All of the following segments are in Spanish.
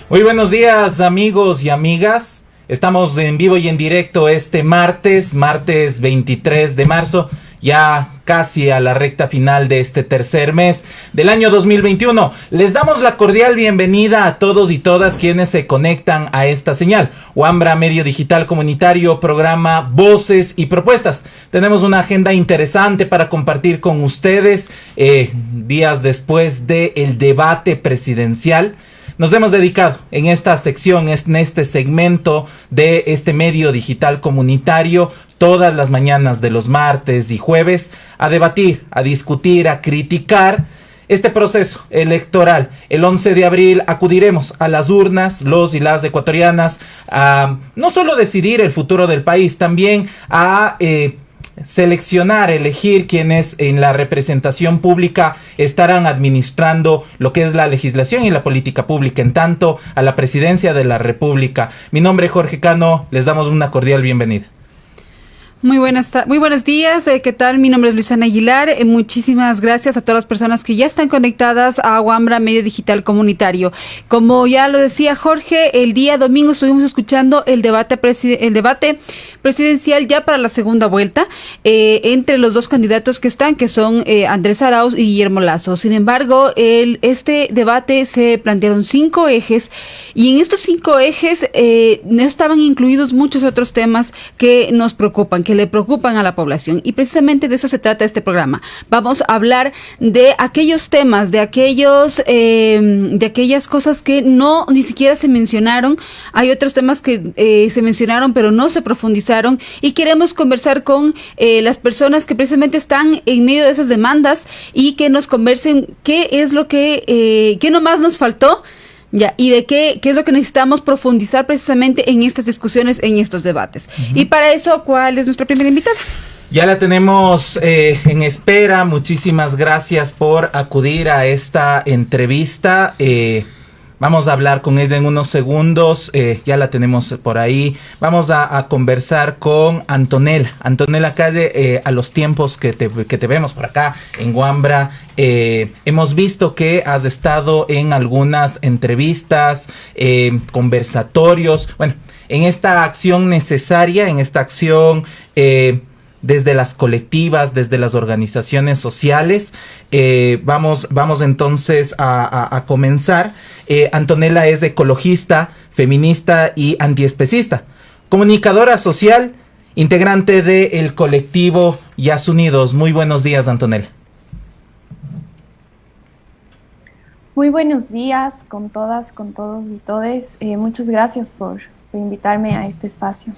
Muy buenos días, amigos y amigas. Estamos en vivo y en directo este martes 23 de marzo, ya casi a la recta final de este tercer mes del año 2021. Les damos la cordial bienvenida a todos y todas quienes se conectan a esta señal. Wambra Medio Digital Comunitario, programa Voces y Propuestas. Tenemos una agenda interesante para compartir con ustedes días después del debate presidencial. Nos hemos dedicado en esta sección, en este segmento de este medio digital comunitario, todas las mañanas de los martes y jueves, a debatir, a discutir, a criticar este proceso electoral. El 11 de abril acudiremos a las urnas, los y las ecuatorianas, a no solo decidir el futuro del país, también a seleccionar, elegir quienes en la representación pública estarán administrando lo que es la legislación y la política pública, en tanto a la presidencia de la República. Mi nombre es Jorge Cano, les damos una cordial bienvenida. Muy buenos días, ¿qué tal? Mi nombre es Luisana Aguilar, muchísimas gracias a todas las personas que ya están conectadas a Wambra Medio Digital Comunitario. Como ya lo decía Jorge, el día domingo estuvimos escuchando el debate presidencial ya para la segunda vuelta, entre los dos candidatos que son Andrés Arauz y Guillermo Lasso. Sin embargo, este debate se plantearon 5 ejes, y en estos 5 ejes no estaban incluidos muchos otros temas que nos preocupan, que le preocupan a la población, y precisamente de eso se trata este programa. Vamos a hablar de aquellos temas, de aquellas cosas que ni siquiera se mencionaron. Hay otros temas que se mencionaron pero no se profundizaron, y queremos conversar con las personas que precisamente están en medio de esas demandas y que nos conversen qué es lo que nomás nos faltó. Ya, y de qué es lo que necesitamos profundizar precisamente en estas discusiones, en estos debates. Y para eso, ¿cuál es nuestra primera invitada? Ya la tenemos en espera. Muchísimas gracias por acudir a esta entrevista. Vamos a hablar con ella en unos segundos, ya la tenemos por ahí. Vamos a conversar con Antonella Calle, a los tiempos que te vemos por acá en Wambra. Hemos visto que has estado en algunas entrevistas, conversatorios, bueno, en esta acción necesaria, en esta acción desde las colectivas, desde las organizaciones sociales. Vamos entonces a comenzar. Antonella es ecologista, feminista y antiespecista, comunicadora social, integrante del colectivo Yas Unidos. Muy buenos días, Antonella. Muy buenos días con todas, con todos y todes. Muchas gracias por invitarme a este espacio.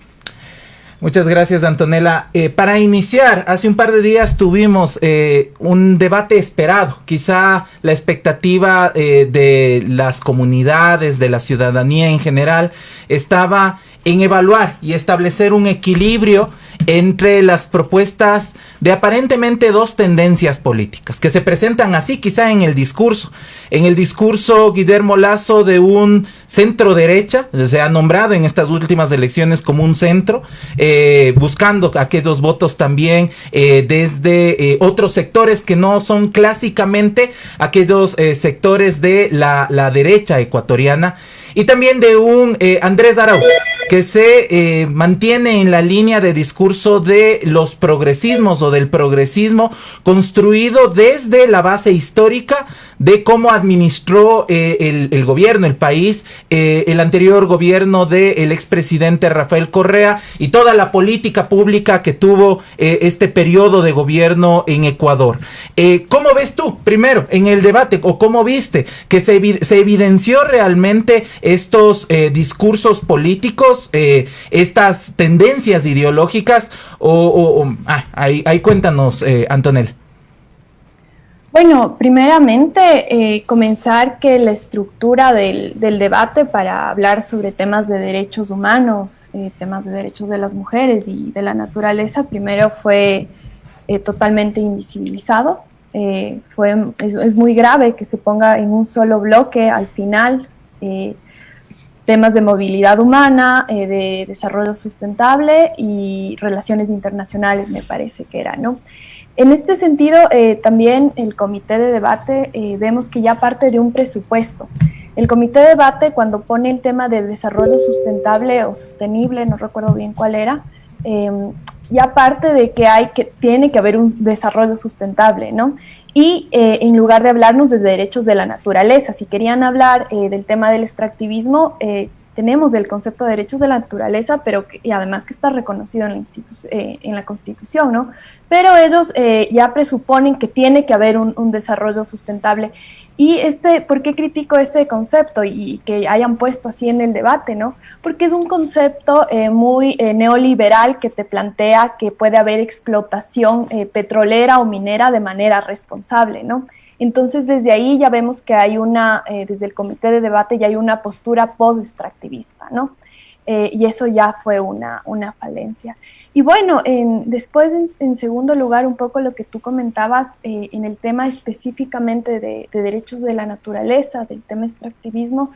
Muchas gracias, Antonella. Para iniciar, hace un par de días tuvimos un debate esperado. Quizá la expectativa de las comunidades, de la ciudadanía en general, estaba en evaluar y establecer un equilibrio entre las propuestas de aparentemente dos tendencias políticas que se presentan así quizá en el discurso. En el discurso, Guillermo Lasso, de un centro derecha, se ha nombrado en estas últimas elecciones como un centro, buscando aquellos votos también desde otros sectores que no son clásicamente aquellos sectores de la derecha ecuatoriana. Y también de un Andrés Arauz, que se mantiene en la línea de discurso de los progresismos o del progresismo construido desde la base histórica de cómo administró el gobierno, el país, el anterior gobierno del expresidente Rafael Correa, y toda la política pública que tuvo este periodo de gobierno en Ecuador. ¿Cómo ves tú, primero, en el debate, o cómo viste que se evidenció realmente estos discursos políticos, estas tendencias ideológicas? Ahí cuéntanos, Antonella. Bueno, primeramente comenzar que la estructura del debate para hablar sobre temas de derechos humanos, temas de derechos de las mujeres y de la naturaleza, primero fue totalmente invisibilizado. Es muy grave que se ponga en un solo bloque al final temas de movilidad humana, de desarrollo sustentable y relaciones internacionales, me parece que era, ¿no? En este sentido, también el comité de debate vemos que ya parte de un presupuesto. El comité de debate, cuando pone el tema de desarrollo sustentable o sostenible, no recuerdo bien cuál era, y aparte de que tiene que haber un desarrollo sustentable, ¿no? Y en lugar de hablarnos de derechos de la naturaleza, si querían hablar del tema del extractivismo, tenemos el concepto de derechos de la naturaleza, y además que está reconocido en la Constitución, ¿no? Pero ellos ya presuponen que tiene que haber un desarrollo sustentable. Y ¿por qué critico este concepto y que hayan puesto así en el debate, ¿no? Porque es un concepto muy neoliberal que te plantea que puede haber explotación petrolera o minera de manera responsable, ¿no? Entonces, desde ahí ya vemos que hay desde el comité de debate ya hay una postura post-extractivista, ¿no? Y eso ya fue una falencia. Y bueno, después, en segundo lugar, un poco lo que tú comentabas en el tema específicamente de derechos de la naturaleza, del tema extractivismo,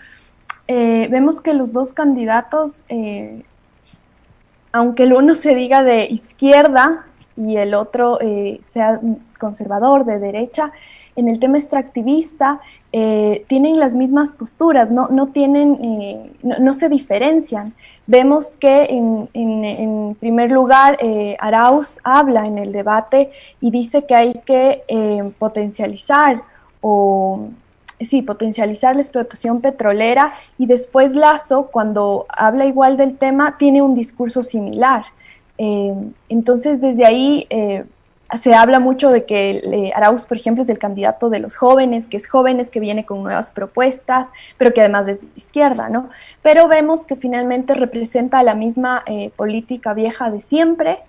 vemos que los dos candidatos, aunque el uno se diga de izquierda y el otro sea conservador, de derecha, en el tema extractivista tienen las mismas posturas, no se diferencian. Vemos que en primer lugar Arauz habla en el debate y dice que hay que potencializar la explotación petrolera, y después Lasso, cuando habla igual del tema, tiene un discurso similar. Entonces desde ahí se habla mucho de que Arauz, por ejemplo, es el candidato de los jóvenes, que viene con nuevas propuestas, pero que además es de izquierda, ¿no? Pero vemos que finalmente representa la misma política vieja de siempre,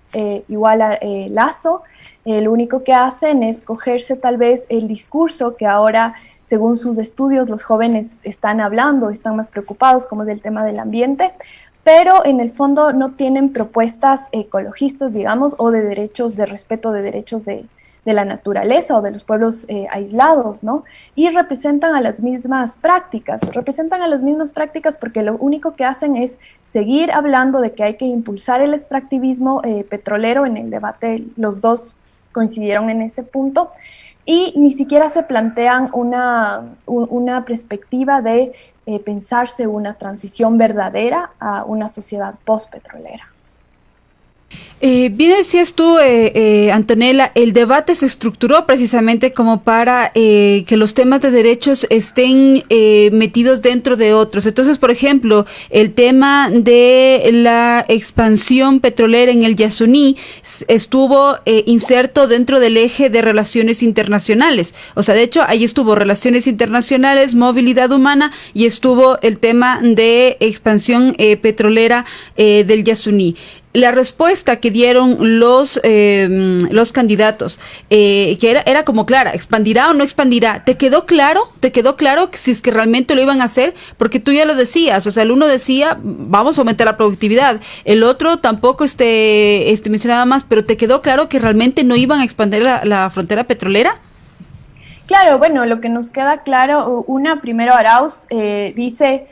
igual a Lasso. Lo único que hacen es cogerse tal vez el discurso que ahora, según sus estudios, los jóvenes están hablando, están más preocupados, como es el tema del ambiente, pero en el fondo no tienen propuestas ecologistas, digamos, o de respeto de derechos de la naturaleza o de los pueblos aislados, ¿no? Y representan a las mismas prácticas porque lo único que hacen es seguir hablando de que hay que impulsar el extractivismo petrolero. En el debate los dos coincidieron en ese punto, y ni siquiera se plantean una perspectiva de pensarse una transición verdadera a una sociedad postpetrolera. Bien decías tú, Antonella, el debate se estructuró precisamente como para que los temas de derechos estén metidos dentro de otros. Entonces, por ejemplo, el tema de la expansión petrolera en el Yasuní estuvo inserto dentro del eje de relaciones internacionales. O sea, de hecho, ahí estuvo relaciones internacionales, movilidad humana, y estuvo el tema de expansión petrolera del Yasuní. La respuesta que dieron los candidatos, que era como clara, ¿expandirá o no expandirá? ¿Te quedó claro? Que si es que realmente lo iban a hacer? Porque tú ya lo decías, o sea, el uno decía, vamos a aumentar la productividad, el otro tampoco mencionaba más, pero ¿te quedó claro que realmente no iban a expandir la frontera petrolera? Claro, bueno, lo que nos queda claro, primero Arauz dice...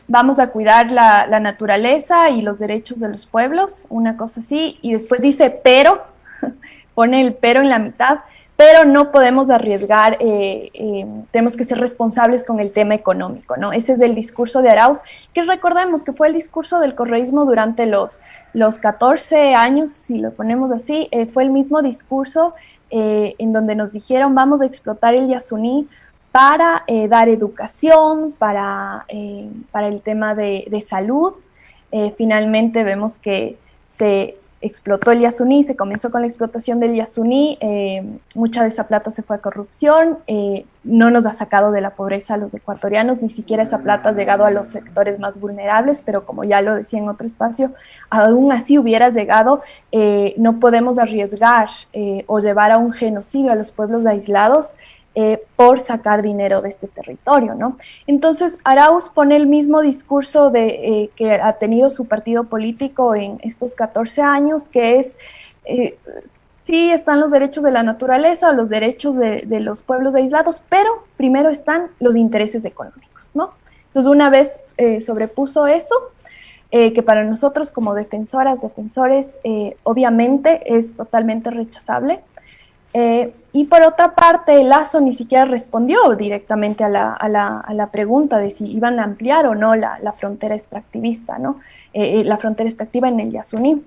vamos a cuidar la naturaleza y los derechos de los pueblos, una cosa así, y después dice pero, pone el pero en la mitad, pero no podemos arriesgar, tenemos que ser responsables con el tema económico, ¿no? Ese es el discurso de Arauz, que recordemos que fue el discurso del correísmo durante los 14 años, si lo ponemos así, fue el mismo discurso en donde nos dijeron vamos a explotar el Yasuní para dar educación, para el tema de salud. Finalmente vemos que se explotó el Yasuní, se comenzó con la explotación del Yasuní, mucha de esa plata se fue a corrupción, no nos ha sacado de la pobreza a los ecuatorianos, ni siquiera esa plata ha llegado a los sectores más vulnerables, pero como ya lo decía en otro espacio, aún así hubiera llegado, no podemos arriesgar o llevar a un genocidio a los pueblos aislados, por sacar dinero de este territorio, ¿no? Entonces, Arauz pone el mismo discurso que ha tenido su partido político en estos 14 años, que es, sí están los derechos de la naturaleza, los derechos de los pueblos aislados, pero primero están los intereses económicos, ¿no? Entonces, una vez sobrepuso eso, que para nosotros como defensores, obviamente es totalmente rechazable. Y por otra parte, Lasso ni siquiera respondió directamente a la pregunta de si iban a ampliar o no la frontera extractivista, ¿no? La frontera extractiva en el Yasuní.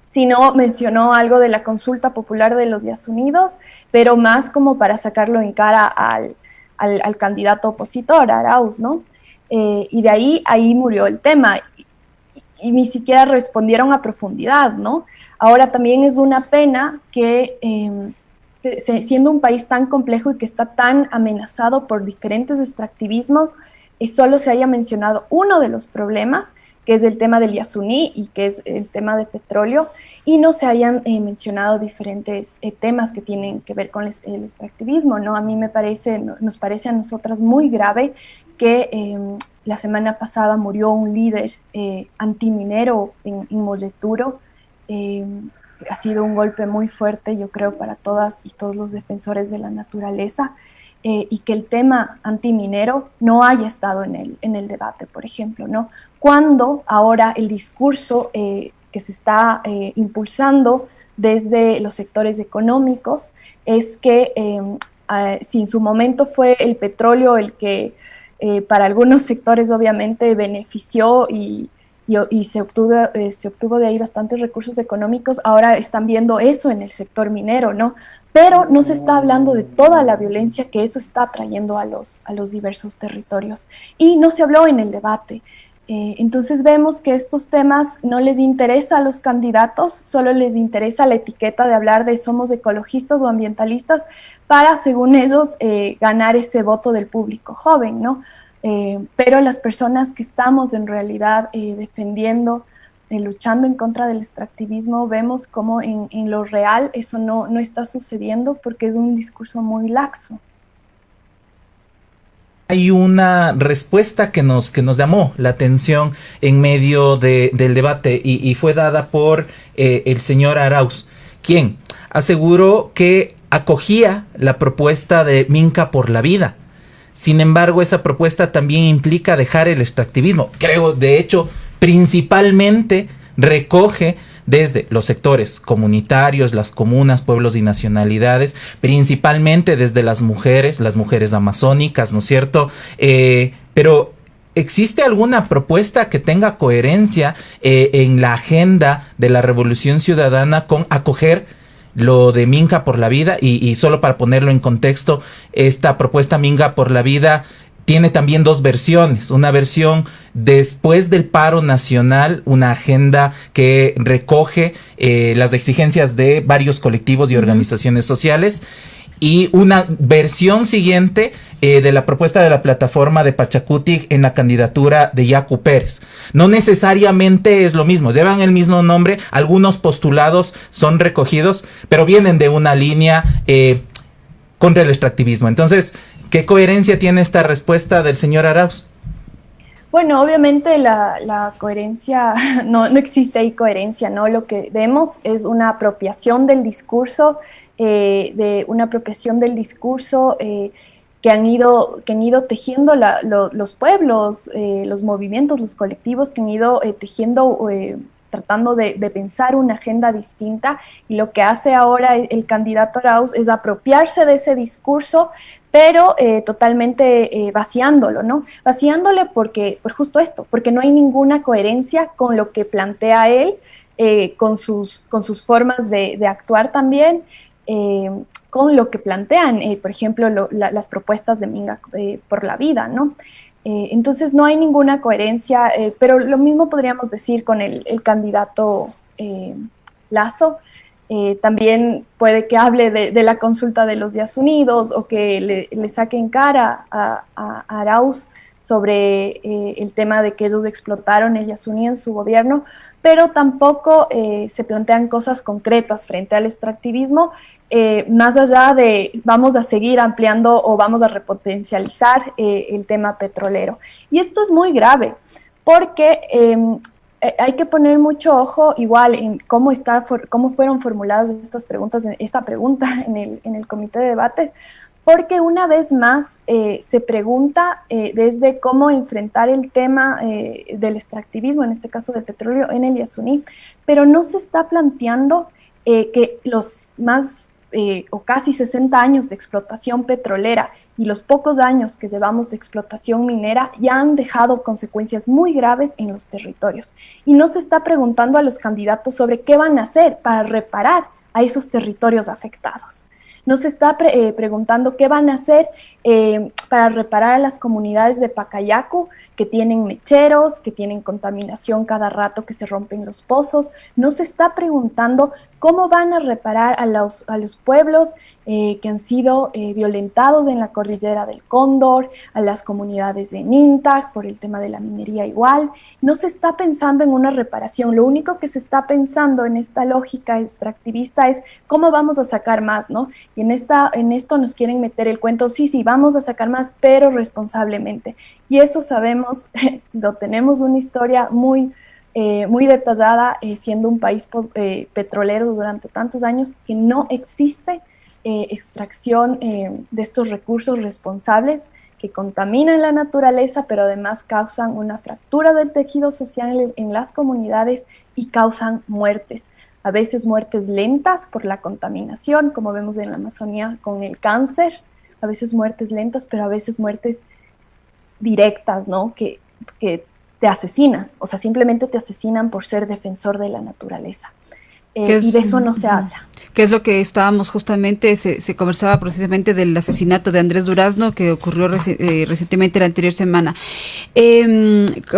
Sino mencionó algo de la consulta popular de los Días Unidos, pero más como para sacarlo en cara al candidato opositor, Arauz, ¿no? Y de ahí murió el tema. Y ni siquiera respondieron a profundidad, ¿no? Ahora también es una pena que siendo un país tan complejo y que está tan amenazado por diferentes extractivismos, solo se haya mencionado uno de los problemas, que es el tema del Yasuní y que es el tema de petróleo, y no se hayan mencionado diferentes temas que tienen que ver con el extractivismo, ¿no? A mí nos parece a nosotras muy grave que la semana pasada murió un líder antiminero en Molleturo. Ha sido un golpe muy fuerte, yo creo, para todas y todos los defensores de la naturaleza, y que el tema antiminero no haya estado en el debate, por ejemplo, ¿no? Cuando ahora el discurso que se está impulsando desde los sectores económicos es que si en su momento fue el petróleo el que para algunos sectores obviamente benefició y se obtuvo de ahí bastantes recursos económicos, ahora están viendo eso en el sector minero, ¿no? Pero no se está hablando de toda la violencia que eso está trayendo a los diversos territorios. Y no se habló en el debate. Entonces vemos que estos temas no les interesa a los candidatos, solo les interesa la etiqueta de hablar de somos ecologistas o ambientalistas para, según ellos, ganar ese voto del público joven, ¿no? Pero las personas que estamos en realidad defendiendo, luchando en contra del extractivismo, vemos como en lo real eso no está sucediendo porque es un discurso muy laxo. Hay una respuesta que nos llamó la atención en medio del debate y fue dada por el señor Arauz, quien aseguró que acogía la propuesta de Minca por la Vida. Sin embargo, esa propuesta también implica dejar el extractivismo. Creo, de hecho, principalmente recoge desde los sectores comunitarios, las comunas, pueblos y nacionalidades, principalmente desde las mujeres amazónicas, ¿no es cierto? Pero ¿existe alguna propuesta que tenga coherencia en la agenda de la Revolución Ciudadana con acoger lo de Minca por la Vida? Y solo para ponerlo en contexto, esta propuesta Minca por la Vida tiene también dos versiones. Una versión después del paro nacional, una agenda que recoge las exigencias de varios colectivos y organizaciones sociales, y una versión siguiente de la propuesta de la plataforma de Pachacutic en la candidatura de Yacu Pérez. No necesariamente es lo mismo, llevan el mismo nombre, algunos postulados son recogidos, pero vienen de una línea contra el extractivismo. Entonces, ¿qué coherencia tiene esta respuesta del señor Arauz? Bueno, obviamente la coherencia, no existe ahí coherencia, ¿no? Lo que vemos es una apropiación del discurso, que han ido tejiendo los pueblos, los movimientos, los colectivos que han ido tejiendo, tratando de pensar una agenda distinta, y lo que hace ahora el candidato Arauz es apropiarse de ese discurso, pero totalmente vaciándolo, ¿no? Vaciándole por justo esto, porque no hay ninguna coherencia con lo que plantea él, con sus formas de actuar también, con lo que plantean, por ejemplo, las propuestas de Minca por la Vida, ¿no? Entonces no hay ninguna coherencia, pero lo mismo podríamos decir con el candidato Lasso. También puede que hable de la consulta de los Días Unidos, o que le saque en cara a Arauz sobre el tema de que ellos explotaron el Yasuní en su gobierno, pero tampoco se plantean cosas concretas frente al extractivismo, más allá de vamos a seguir ampliando o vamos a repotencializar el tema petrolero. Y esto es muy grave, porque hay que poner mucho ojo igual en cómo fueron formuladas esta pregunta en el comité de debates, porque una vez más se pregunta desde cómo enfrentar el tema del extractivismo, en este caso del petróleo, en el Yasuní, pero no se está planteando que los más o casi 60 años de explotación petrolera y los pocos años que llevamos de explotación minera ya han dejado consecuencias muy graves en los territorios. Y no se está preguntando a los candidatos sobre qué van a hacer para reparar a esos territorios afectados. No se está preguntando qué van a hacer para reparar a las comunidades de Pacayacu que tienen mecheros, que tienen contaminación cada rato, que se rompen los pozos. No se está preguntando cómo van a reparar a los pueblos que han sido violentados en la cordillera del Cóndor, a las comunidades de Ninta por el tema de la minería igual. No se está pensando en una reparación. Lo único que se está pensando en esta lógica extractivista es cómo vamos a sacar más, ¿no? Y en esto nos quieren meter el cuento, sí, vamos a sacar más, pero responsablemente. Y eso sabemos, lo tenemos una historia muy detallada, siendo un país petrolero durante tantos años, que no existe extracción de estos recursos responsables que contaminan la naturaleza, pero además causan una fractura del tejido social en las comunidades y causan muertes. A veces muertes lentas por la contaminación, como vemos en la Amazonía con el cáncer, a veces muertes lentas, pero a veces muertes directas, ¿no? Que te asesinan, o sea, simplemente te asesinan por ser defensor de la naturaleza. Y de eso no se habla. Que es lo que estábamos justamente, se conversaba precisamente del asesinato de Andrés Durazno que ocurrió recientemente la anterior semana.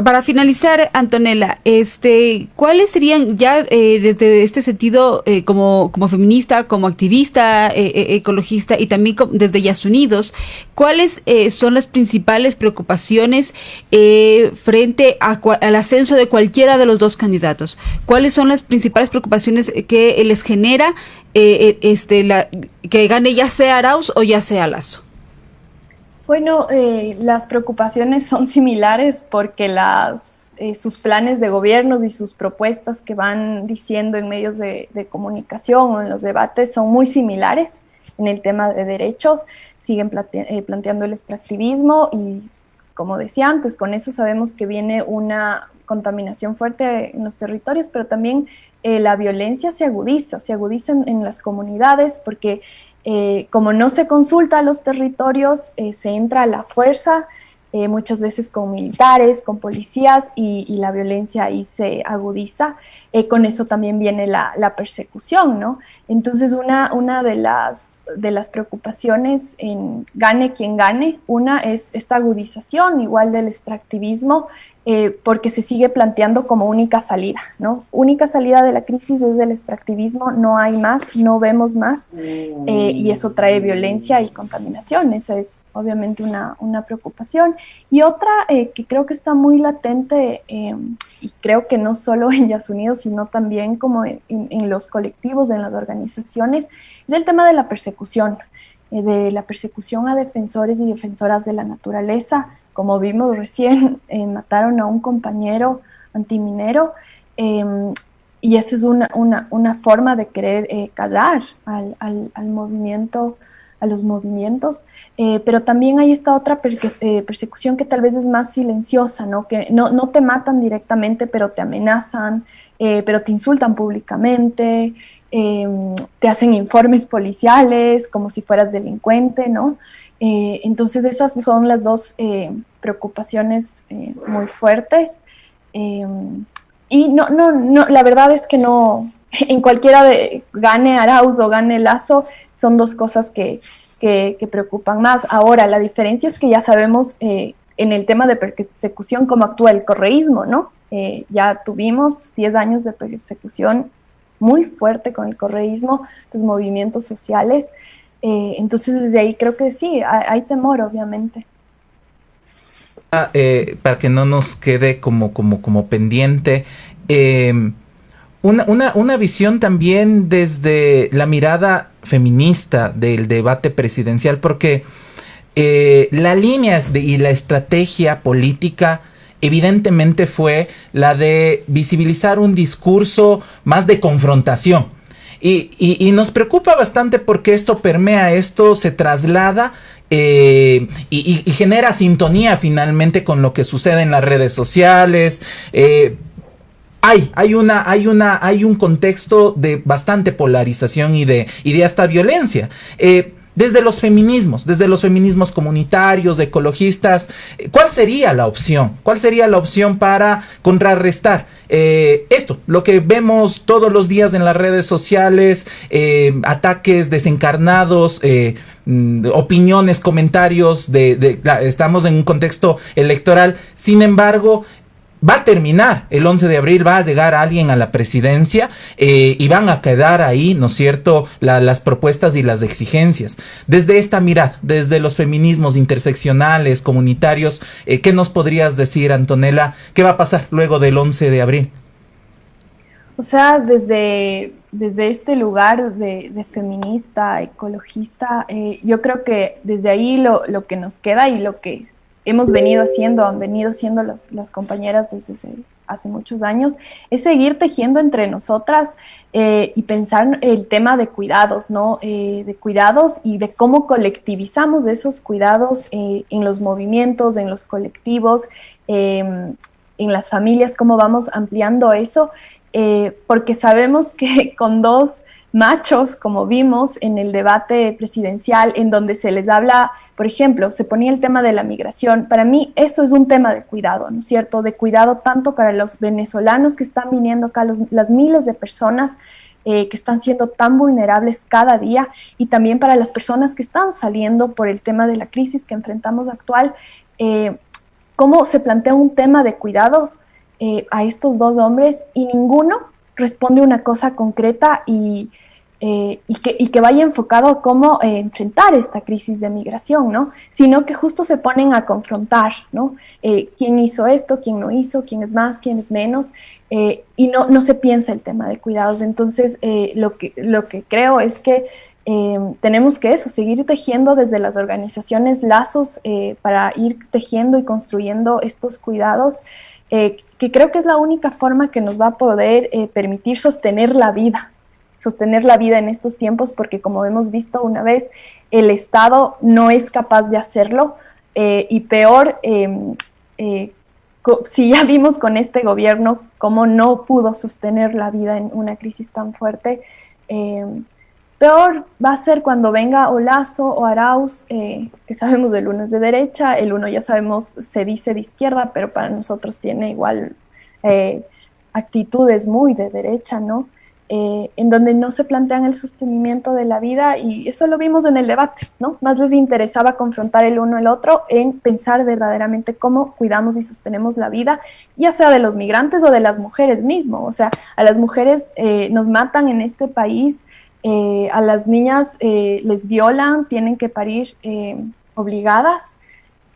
Para finalizar, Antonella, ¿cuáles serían ya desde este sentido como feminista, como activista ecologista y también desde Yasunidos, cuáles son las principales preocupaciones frente al ascenso de cualquiera de los dos candidatos? ¿Cuáles son las principales preocupaciones que les genera que gane ya sea Arauz o ya sea Lasso? Bueno, las preocupaciones son similares porque sus planes de gobiernos y sus propuestas que van diciendo en medios de comunicación o en los debates son muy similares en el tema de derechos. Siguen planteando el extractivismo y, como decía antes, con eso sabemos que viene una contaminación fuerte en los territorios, pero también la violencia se agudiza en las comunidades porque como no se consulta a los territorios, se entra a la fuerza, muchas veces con militares, con policías, y la violencia ahí se agudiza. Con eso también viene la persecución, ¿no? Entonces una de las preocupaciones en gane quien gane, una es esta agudización igual del extractivismo, porque se sigue planteando como única salida, ¿no? Única salida de la crisis es el extractivismo, no hay más, no vemos más, y eso trae violencia y contaminación. Esa es obviamente una preocupación. Y otra que creo que está muy latente, y creo que no solo en Yasunidos, sino también como en los colectivos, en las organizaciones, es el tema de la persecución a defensores y defensoras de la naturaleza. Como vimos recién, mataron a un compañero antiminero, y esa es una forma de querer callar al movimiento, a los movimientos, pero también hay esta otra persecución que tal vez es más silenciosa, ¿no? Que no te matan directamente, pero te amenazan, pero te insultan públicamente, te hacen informes policiales como si fueras delincuente, ¿no? Entonces esas son las dos preocupaciones muy fuertes, y no, la verdad es que no, en cualquiera gane Arauz o gane Lasso, son dos cosas que preocupan más. Ahora, la diferencia es que ya sabemos en el tema de persecución cómo actúa el correísmo, ¿no? Ya tuvimos 10 años de persecución muy fuerte con el correísmo, los movimientos sociales. Entonces, desde ahí creo que sí, hay temor, obviamente. Para que no nos quede como pendiente, una visión también desde la mirada feminista del debate presidencial, porque la línea y la estrategia política evidentemente fue la de visibilizar un discurso más de confrontación. Y nos preocupa bastante porque esto permea, esto se traslada y genera sintonía finalmente con lo que sucede en las redes sociales. hay un contexto de bastante polarización y de hasta violencia. Desde los feminismos comunitarios, ecologistas, ¿cuál sería la opción? ¿Cuál sería la opción para contrarrestar esto? Lo que vemos todos los días en las redes sociales, ataques desencarnados, opiniones, comentarios, estamos en un contexto electoral. Sin embargo, va a terminar el 11 de abril, va a llegar alguien a la presidencia y van a quedar ahí, ¿no es cierto?, las propuestas y las exigencias. Desde esta mirada, desde los feminismos interseccionales, comunitarios, ¿qué nos podrías decir, Antonella? ¿Qué va a pasar luego del 11 de abril? O sea, desde este lugar de feminista, ecologista, yo creo que desde ahí lo que nos queda y lo que han venido haciendo las compañeras desde hace muchos años, es seguir tejiendo entre nosotras y pensar el tema de cuidados, ¿no? De cuidados y de cómo colectivizamos esos cuidados en los movimientos, en los colectivos, en las familias, cómo vamos ampliando eso, porque sabemos que con dos machos, como vimos en el debate presidencial, en donde se les habla, por ejemplo, se ponía el tema de la migración. Para mí eso es un tema de cuidado, ¿no es cierto? De cuidado tanto para los venezolanos que están viniendo acá, las miles de personas que están siendo tan vulnerables cada día, y también para las personas que están saliendo por el tema de la crisis que enfrentamos actual. ¿Cómo se plantea un tema de cuidados a estos dos hombres y ninguno responde una cosa concreta y que vaya enfocado a cómo enfrentar esta crisis de migración, ¿no? Sino que justo se ponen a confrontar, ¿no? ¿Quién hizo esto? ¿Quién no hizo? ¿Quién es más? ¿Quién es menos? Y no se piensa el tema de cuidados. Entonces, lo que creo es que tenemos que seguir tejiendo desde las organizaciones lazos para ir tejiendo y construyendo estos cuidados, que creo que es la única forma que nos va a poder permitir sostener la vida en estos tiempos, porque como hemos visto una vez, el Estado no es capaz de hacerlo, y peor, si ya vimos con este gobierno cómo no pudo sostener la vida en una crisis tan fuerte, peor va a ser cuando venga o Lasso o Arauz, que sabemos del uno es de derecha, el uno ya sabemos se dice de izquierda, pero para nosotros tiene igual actitudes muy de derecha, ¿no? En donde no se plantean el sostenimiento de la vida, y eso lo vimos en el debate, ¿no? Más les interesaba confrontar el uno al otro en pensar verdaderamente cómo cuidamos y sostenemos la vida, ya sea de los migrantes o de las mujeres mismo. O sea, a las mujeres nos matan en este país, a las niñas les violan, tienen que parir obligadas,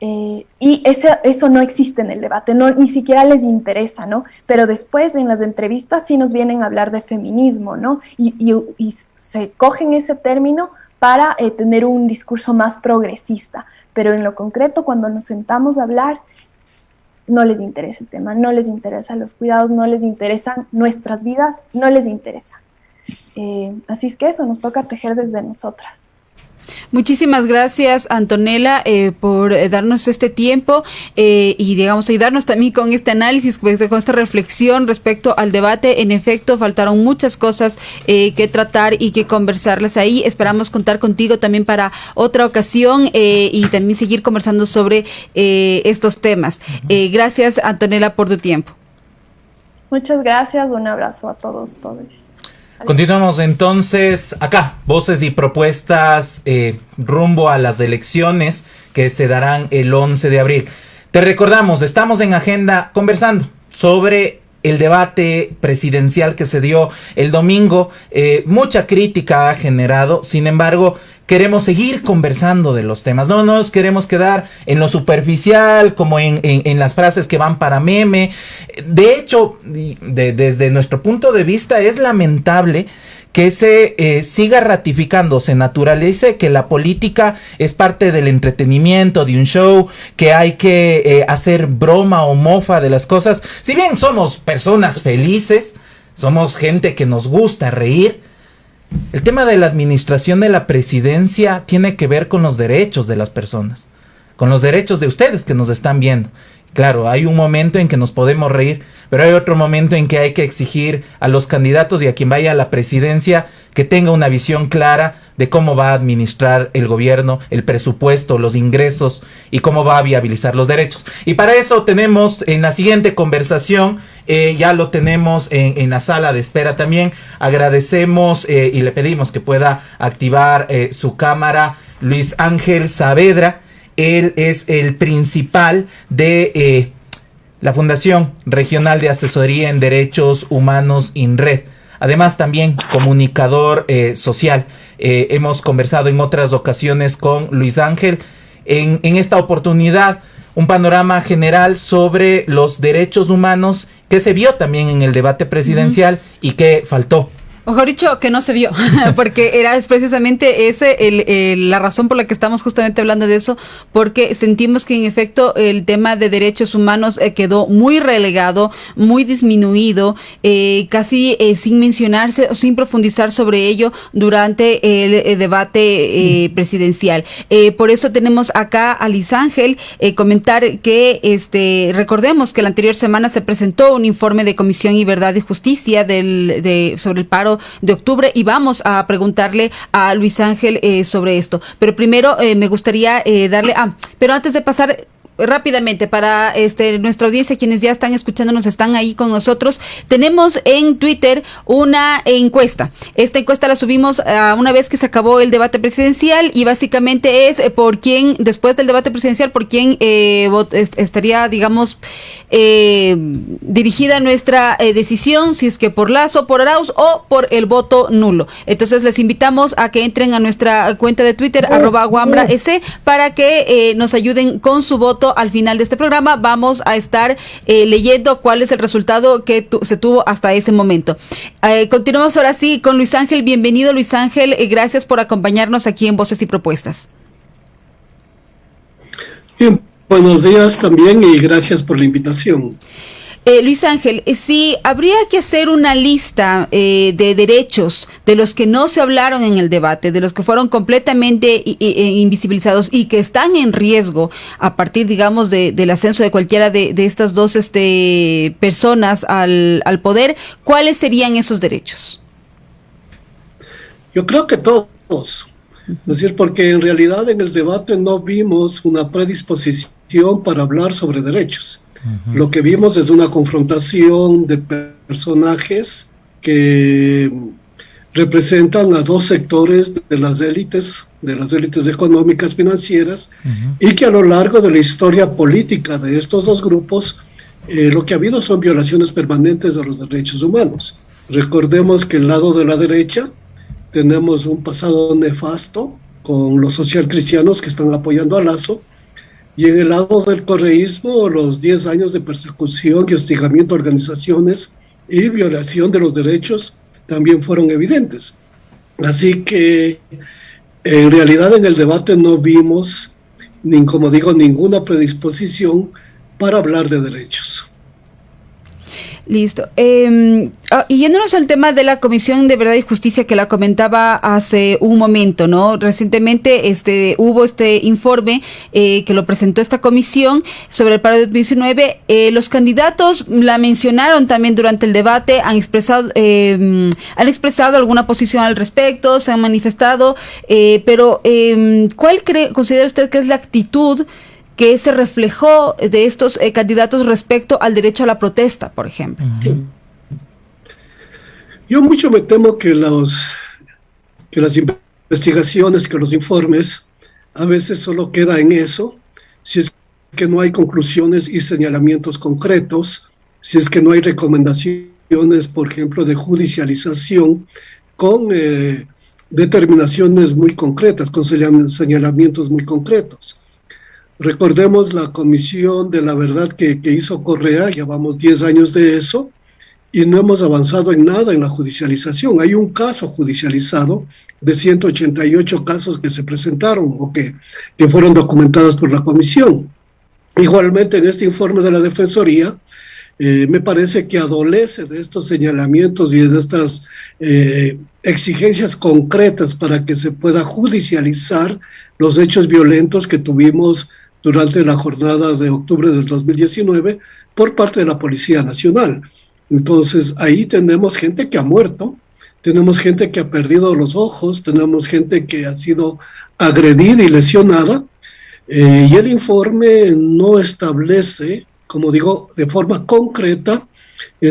y eso no existe en el debate, ni siquiera les interesa, ¿no? Pero después en las entrevistas sí nos vienen a hablar de feminismo, ¿no? Y se cogen ese término para tener un discurso más progresista, pero en lo concreto, cuando nos sentamos a hablar, no les interesa el tema, no les interesan los cuidados, no les interesan nuestras vidas, no les interesa. Así es que eso nos toca tejer desde nosotras. Muchísimas gracias, Antonella, por darnos este tiempo y digamos ayudarnos también con este análisis, con esta reflexión respecto al debate. En efecto, faltaron muchas cosas que tratar y que conversarlas ahí. Esperamos contar contigo también para otra ocasión y también seguir conversando sobre estos temas. Gracias, Antonella, por tu tiempo. Muchas gracias, un abrazo a todos. Continuamos entonces acá, voces y propuestas rumbo a las elecciones que se darán el 11 de abril. Te recordamos, estamos en Agenda conversando sobre el debate presidencial que se dio el domingo. Mucha crítica ha generado, sin embargo, queremos seguir conversando de los temas. No nos queremos quedar en lo superficial, como en las frases que van para meme. De hecho, desde nuestro punto de vista, es lamentable que se siga ratificando, se naturalice que la política es parte del entretenimiento, de un show, que hay que hacer broma o mofa de las cosas. Si bien somos personas felices, somos gente que nos gusta reír, el tema de la administración de la presidencia tiene que ver con los derechos de las personas, con los derechos de ustedes que nos están viendo. Claro, hay un momento en que nos podemos reír, pero hay otro momento en que hay que exigir a los candidatos y a quien vaya a la presidencia que tenga una visión clara de cómo va a administrar el gobierno, el presupuesto, los ingresos y cómo va a viabilizar los derechos. Y para eso tenemos en la siguiente conversación, ya lo tenemos en la sala de espera también. Agradecemos y le pedimos que pueda activar su cámara Luis Ángel Saavedra. Él es el principal de la Fundación Regional de Asesoría en Derechos Humanos INRED. Además también comunicador social. Hemos conversado en otras ocasiones con Luis Ángel. En esta oportunidad, un panorama general sobre los derechos humanos que se vio también en el debate presidencial y que faltó. Mejor dicho, que no se vio, porque era precisamente la razón por la que estamos justamente hablando de eso, porque sentimos que en efecto el tema de derechos humanos quedó muy relegado, muy disminuido, casi sin mencionarse o sin profundizar sobre ello durante el debate presidencial. Por eso tenemos acá a Luis Ángel comentar que recordemos que la anterior semana se presentó un informe de Comisión y Verdad y Justicia sobre el paro de octubre y vamos a preguntarle a Luis Ángel sobre esto. Pero primero me gustaría darle... pero antes de pasar... rápidamente para nuestra audiencia, quienes ya están escuchándonos, están ahí con nosotros. Tenemos en Twitter una encuesta. Esta encuesta la subimos una vez que se acabó el debate presidencial y básicamente es por quién, después del debate presidencial, por quién estaría, digamos, dirigida nuestra decisión, si es que por Lasso, por Arauz o por el voto nulo. Entonces les invitamos a que entren a nuestra cuenta de Twitter @guambra.es para que nos ayuden con su voto. Al final de este programa vamos a estar leyendo cuál es el resultado que se tuvo hasta ese momento. Continuamos ahora sí con Luis Ángel. Bienvenido, Luis Ángel. Gracias por acompañarnos aquí en Voces y Propuestas. Bien, buenos días también y gracias por la invitación. Luis Ángel, si habría que hacer una lista de derechos de los que no se hablaron en el debate, de los que fueron completamente invisibilizados y que están en riesgo a partir, digamos, del ascenso de cualquiera de estas dos personas al poder, ¿cuáles serían esos derechos? Yo creo que todos. Es decir, porque en realidad en el debate no vimos una predisposición para hablar sobre derechos. Lo que vimos es una confrontación de personajes que representan a dos sectores de las élites económicas financieras, y que a lo largo de la historia política de estos dos grupos lo que ha habido son violaciones permanentes de los derechos humanos. Recordemos que el lado de la derecha tenemos un pasado nefasto con los socialcristianos que están apoyando a Lasso, y en el lado del correísmo los 10 años de persecución y hostigamiento a organizaciones y violación de los derechos también fueron evidentes. Así que en realidad en el debate no vimos, como digo, ninguna predisposición para hablar de derechos. Listo. Y yéndonos al tema de la Comisión de Verdad y Justicia que la comentaba hace un momento, ¿no? Recientemente hubo este informe que lo presentó esta comisión sobre el paro de 2019. Los candidatos la mencionaron también durante el debate, han expresado alguna posición al respecto, se han manifestado, pero ¿cuál considera usted que es la actitud que se reflejó de estos candidatos respecto al derecho a la protesta, por ejemplo? Yo mucho me temo que las investigaciones, que los informes, a veces solo queda en eso, si es que no hay conclusiones y señalamientos concretos, si es que no hay recomendaciones, por ejemplo, de judicialización con determinaciones muy concretas, con señalamientos muy concretos. Recordemos la Comisión de la Verdad que hizo Correa, llevamos 10 años de eso, y no hemos avanzado en nada en la judicialización. Hay un caso judicializado de 188 casos que se presentaron o que fueron documentados por la Comisión. Igualmente en este informe de la Defensoría, me parece que adolece de estos señalamientos y de estas exigencias concretas para que se pueda judicializar los hechos violentos que tuvimos durante la jornada de octubre del 2019 por parte de la Policía Nacional. Entonces, ahí tenemos gente que ha muerto, tenemos gente que ha perdido los ojos, tenemos gente que ha sido agredida y lesionada, y el informe no establece, como digo, de forma concreta,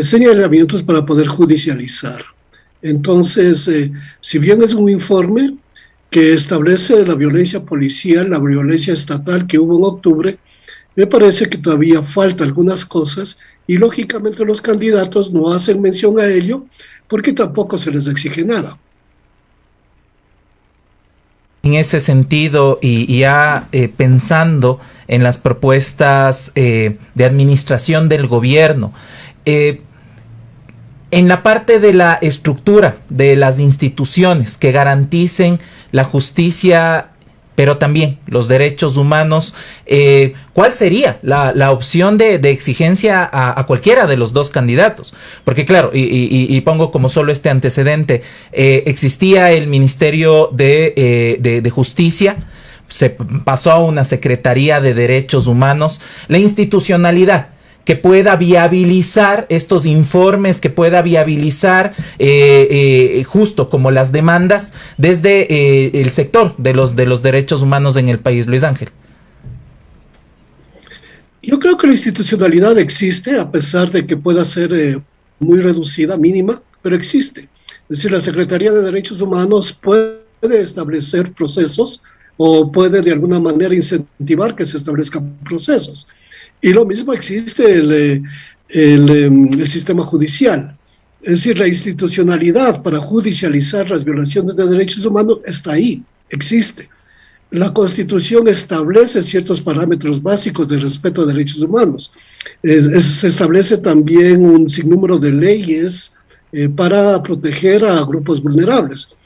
señalamientos para poder judicializar. Entonces, si bien es un informe que establece la violencia policial, la violencia estatal que hubo en octubre, me parece que todavía falta algunas cosas y lógicamente los candidatos no hacen mención a ello porque tampoco se les exige nada. En ese sentido, y ya pensando en las propuestas de administración del gobierno, en la parte de la estructura de las instituciones que garanticen la justicia, pero también los derechos humanos, ¿cuál sería la opción de exigencia a cualquiera de los dos candidatos? Porque claro, y pongo como solo este antecedente, existía el Ministerio de Justicia, se pasó a una Secretaría de Derechos Humanos, la institucionalidad que pueda viabilizar estos informes, que pueda viabilizar justo como las demandas desde el sector de los derechos humanos en el país. Luis Ángel. Yo creo que la institucionalidad existe, a pesar de que pueda ser muy reducida, mínima, pero existe. Es decir, la Secretaría de Derechos Humanos puede establecer procesos o puede de alguna manera incentivar que se establezcan procesos. Y lo mismo existe el sistema judicial. Es decir, la institucionalidad para judicializar las violaciones de derechos humanos está ahí, existe. La Constitución establece ciertos parámetros básicos de respeto a derechos humanos. Se establece también un sinnúmero de leyes para proteger a grupos vulnerables.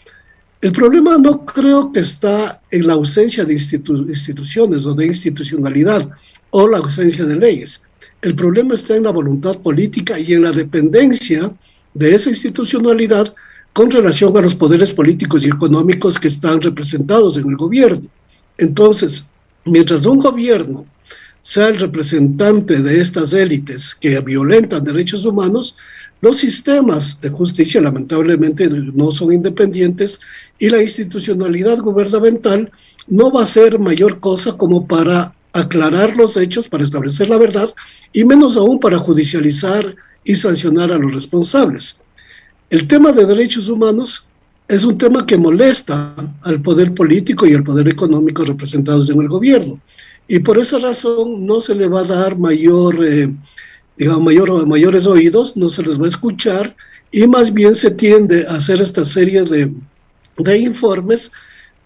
El problema no creo que está en la ausencia de instituciones o de institucionalidad o la ausencia de leyes. El problema está en la voluntad política y en la dependencia de esa institucionalidad con relación a los poderes políticos y económicos que están representados en el gobierno. Entonces, mientras un gobierno sea el representante de estas élites que violentan derechos humanos, los sistemas de justicia lamentablemente no son independientes y la institucionalidad gubernamental no va a ser mayor cosa como para aclarar los hechos, para establecer la verdad y menos aún para judicializar y sancionar a los responsables. El tema de derechos humanos es un tema que molesta al poder político y al poder económico representados en el gobierno y por esa razón no se le va a dar mayores oídos, no se les va a escuchar y más bien se tiende a hacer esta serie de informes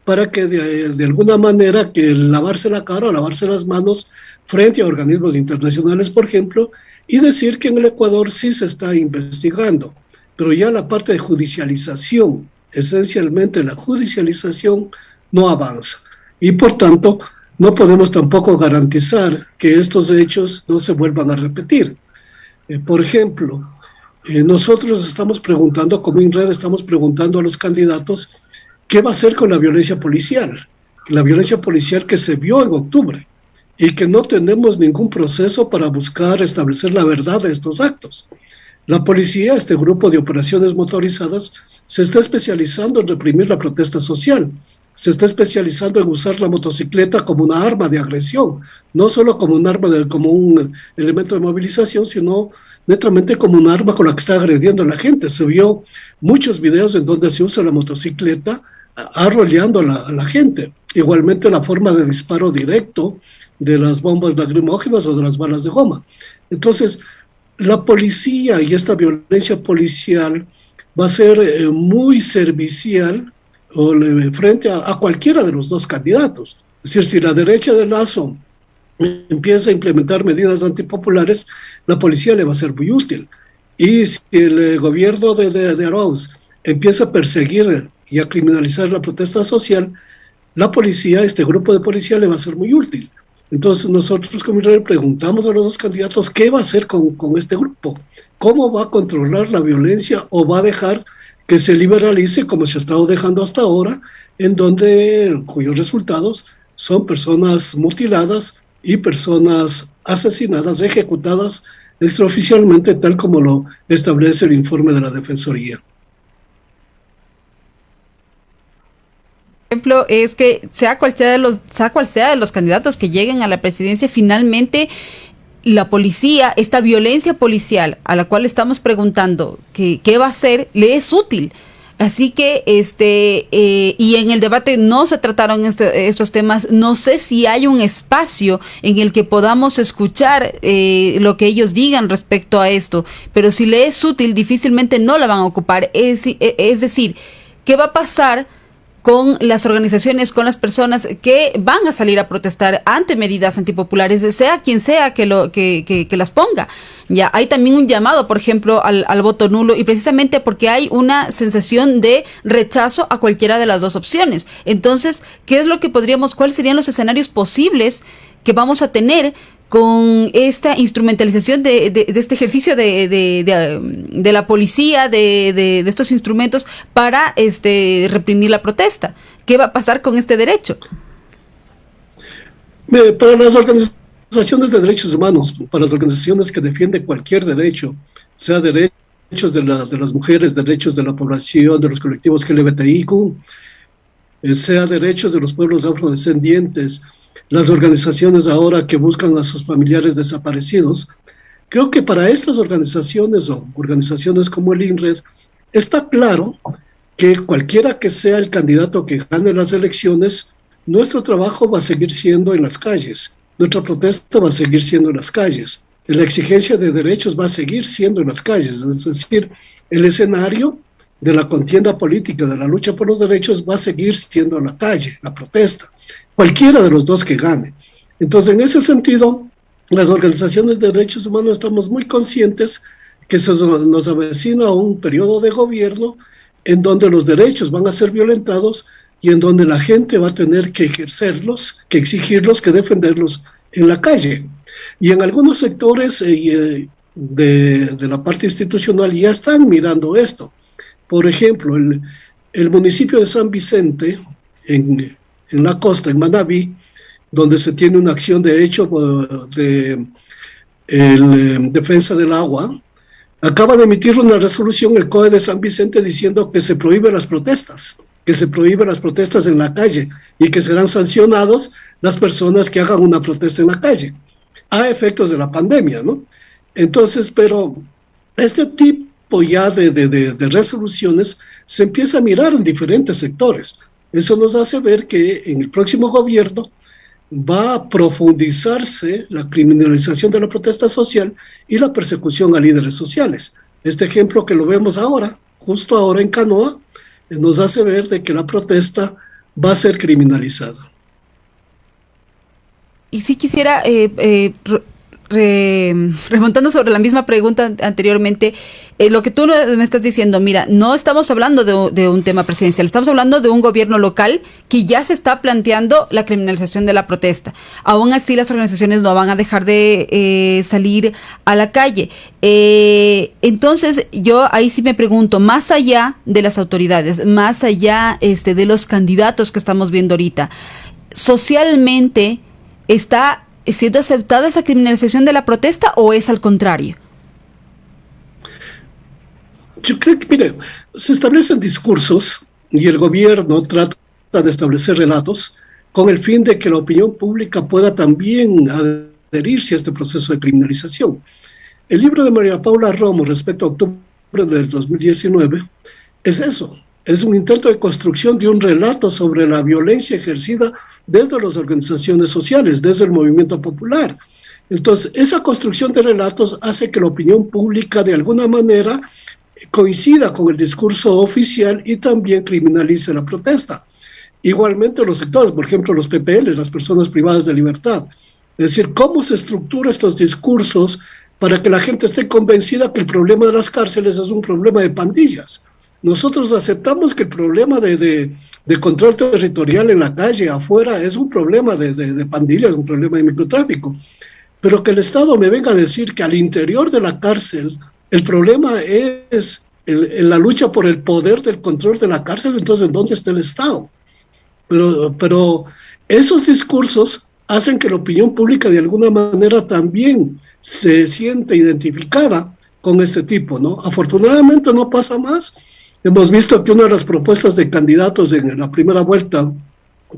para que de alguna manera que lavarse la cara o lavarse las manos frente a organismos internacionales, por ejemplo, y decir que en el Ecuador sí se está investigando, pero ya la parte de judicialización, esencialmente la judicialización, no avanza. Y por tanto, no podemos tampoco garantizar que estos hechos no se vuelvan a repetir. Por ejemplo, nosotros estamos preguntando, como INRED, estamos preguntando a los candidatos qué va a hacer con la violencia policial que se vio en octubre y que no tenemos ningún proceso para buscar establecer la verdad de estos actos. La policía, este grupo de operaciones motorizadas, se está especializando en reprimir la protesta social, se está especializando en usar la motocicleta como una arma de agresión, no solo como un arma, como un elemento de movilización, sino netamente como un arma con la que está agrediendo a la gente. Se vio muchos videos en donde se usa la motocicleta arrollando a la gente. Igualmente la forma de disparo directo de las bombas lacrimógenas o de las balas de goma. Entonces, la policía y esta violencia policial va a ser muy servicial frente a cualquiera de los dos candidatos. Es decir, si la derecha de Lasso empieza a implementar medidas antipopulares, la policía le va a ser muy útil. Y si el gobierno de Arauz empieza a perseguir y a criminalizar la protesta social, la policía, este grupo de policía le va a ser muy útil. Entonces nosotros como INRED preguntamos a los dos candidatos qué va a hacer con este grupo, cómo va a controlar la violencia o va a dejar que se liberalice como se ha estado dejando hasta ahora, en donde cuyos resultados son personas mutiladas, y personas asesinadas, ejecutadas extraoficialmente, tal como lo establece el informe de la Defensoría. Ejemplo es que sea cual sea de los candidatos que lleguen a la presidencia, finalmente la policía, esta violencia policial a la cual estamos preguntando qué va a hacer, le es útil. Así que y en el debate no se trataron estos temas. No sé si hay un espacio en el que podamos escuchar lo que ellos digan respecto a esto, pero si le es útil, difícilmente no la van a ocupar. Es decir, ¿qué va a pasar con las organizaciones, con las personas que van a salir a protestar ante medidas antipopulares, sea quien sea que las ponga? Ya hay también un llamado, por ejemplo, al voto nulo, y precisamente porque hay una sensación de rechazo a cualquiera de las dos opciones. Entonces, ¿cuáles serían los escenarios posibles que vamos a tener con esta instrumentalización de este ejercicio de la policía, de estos instrumentos para reprimir la protesta? ¿Qué va a pasar con este derecho? Para las organizaciones de derechos humanos, para las organizaciones que defienden cualquier derecho, sea derechos de las mujeres, derechos de la población, de los colectivos LGBTIQ, sea derechos de los pueblos afrodescendientes, las organizaciones ahora que buscan a sus familiares desaparecidos, creo que para estas organizaciones o organizaciones como el INRED, está claro que cualquiera que sea el candidato que gane las elecciones, nuestro trabajo va a seguir siendo en las calles, nuestra protesta va a seguir siendo en las calles, la exigencia de derechos va a seguir siendo en las calles, es decir, el escenario de la contienda política, de la lucha por los derechos, va a seguir siendo en la calle, la protesta, cualquiera de los dos que gane. Entonces, en ese sentido, las organizaciones de derechos humanos estamos muy conscientes que nos avecina un periodo de gobierno en donde los derechos van a ser violentados y en donde la gente va a tener que ejercerlos, que exigirlos, que defenderlos en la calle. Y en algunos sectores de la parte institucional ya están mirando esto. Por ejemplo, el municipio de San Vicente, en la costa, en Manabí, donde se tiene una acción de hecho de defensa del agua, acaba de emitir una resolución el COE de San Vicente diciendo que se prohíben las protestas en la calle y que serán sancionados las personas que hagan una protesta en la calle, a efectos de la pandemia, ¿no? Entonces, pero este tipo ya de resoluciones se empieza a mirar en diferentes sectores. Eso nos hace ver que en el próximo gobierno va a profundizarse la criminalización de la protesta social y la persecución a líderes sociales. Este ejemplo que lo vemos ahora, justo ahora en Canoa, nos hace ver de que la protesta va a ser criminalizada. Y si quisiera, remontando sobre la misma pregunta anteriormente, lo que tú me estás diciendo, mira, no estamos hablando de un tema presidencial, estamos hablando de un gobierno local que ya se está planteando la criminalización de la protesta. Aún así, las organizaciones no van a dejar de salir a la calle. Entonces, yo ahí sí me pregunto, más allá de las autoridades, más allá de los candidatos que estamos viendo ahorita, socialmente, ¿está siendo aceptada esa criminalización de la protesta o es al contrario? Yo creo que, mire, se establecen discursos y el gobierno trata de establecer relatos con el fin de que la opinión pública pueda también adherirse a este proceso de criminalización. El libro de María Paula Romo respecto a octubre del 2019 es eso. Es un intento de construcción de un relato sobre la violencia ejercida desde las organizaciones sociales, desde el movimiento popular. Entonces, esa construcción de relatos hace que la opinión pública de alguna manera coincida con el discurso oficial y también criminalice la protesta. Igualmente los sectores, por ejemplo los PPL, las personas privadas de libertad. Es decir, cómo se estructura estos discursos para que la gente esté convencida que el problema de las cárceles es un problema de pandillas. Nosotros aceptamos que el problema de control territorial en la calle, afuera, es un problema de pandillas, un problema de microtráfico. Pero que el Estado me venga a decir que al interior de la cárcel el problema es la lucha por el poder del control de la cárcel, entonces ¿dónde está el Estado? Pero esos discursos hacen que la opinión pública de alguna manera también se siente identificada con este tipo, ¿no? Afortunadamente no pasa más. Hemos visto que una de las propuestas de candidatos en la primera vuelta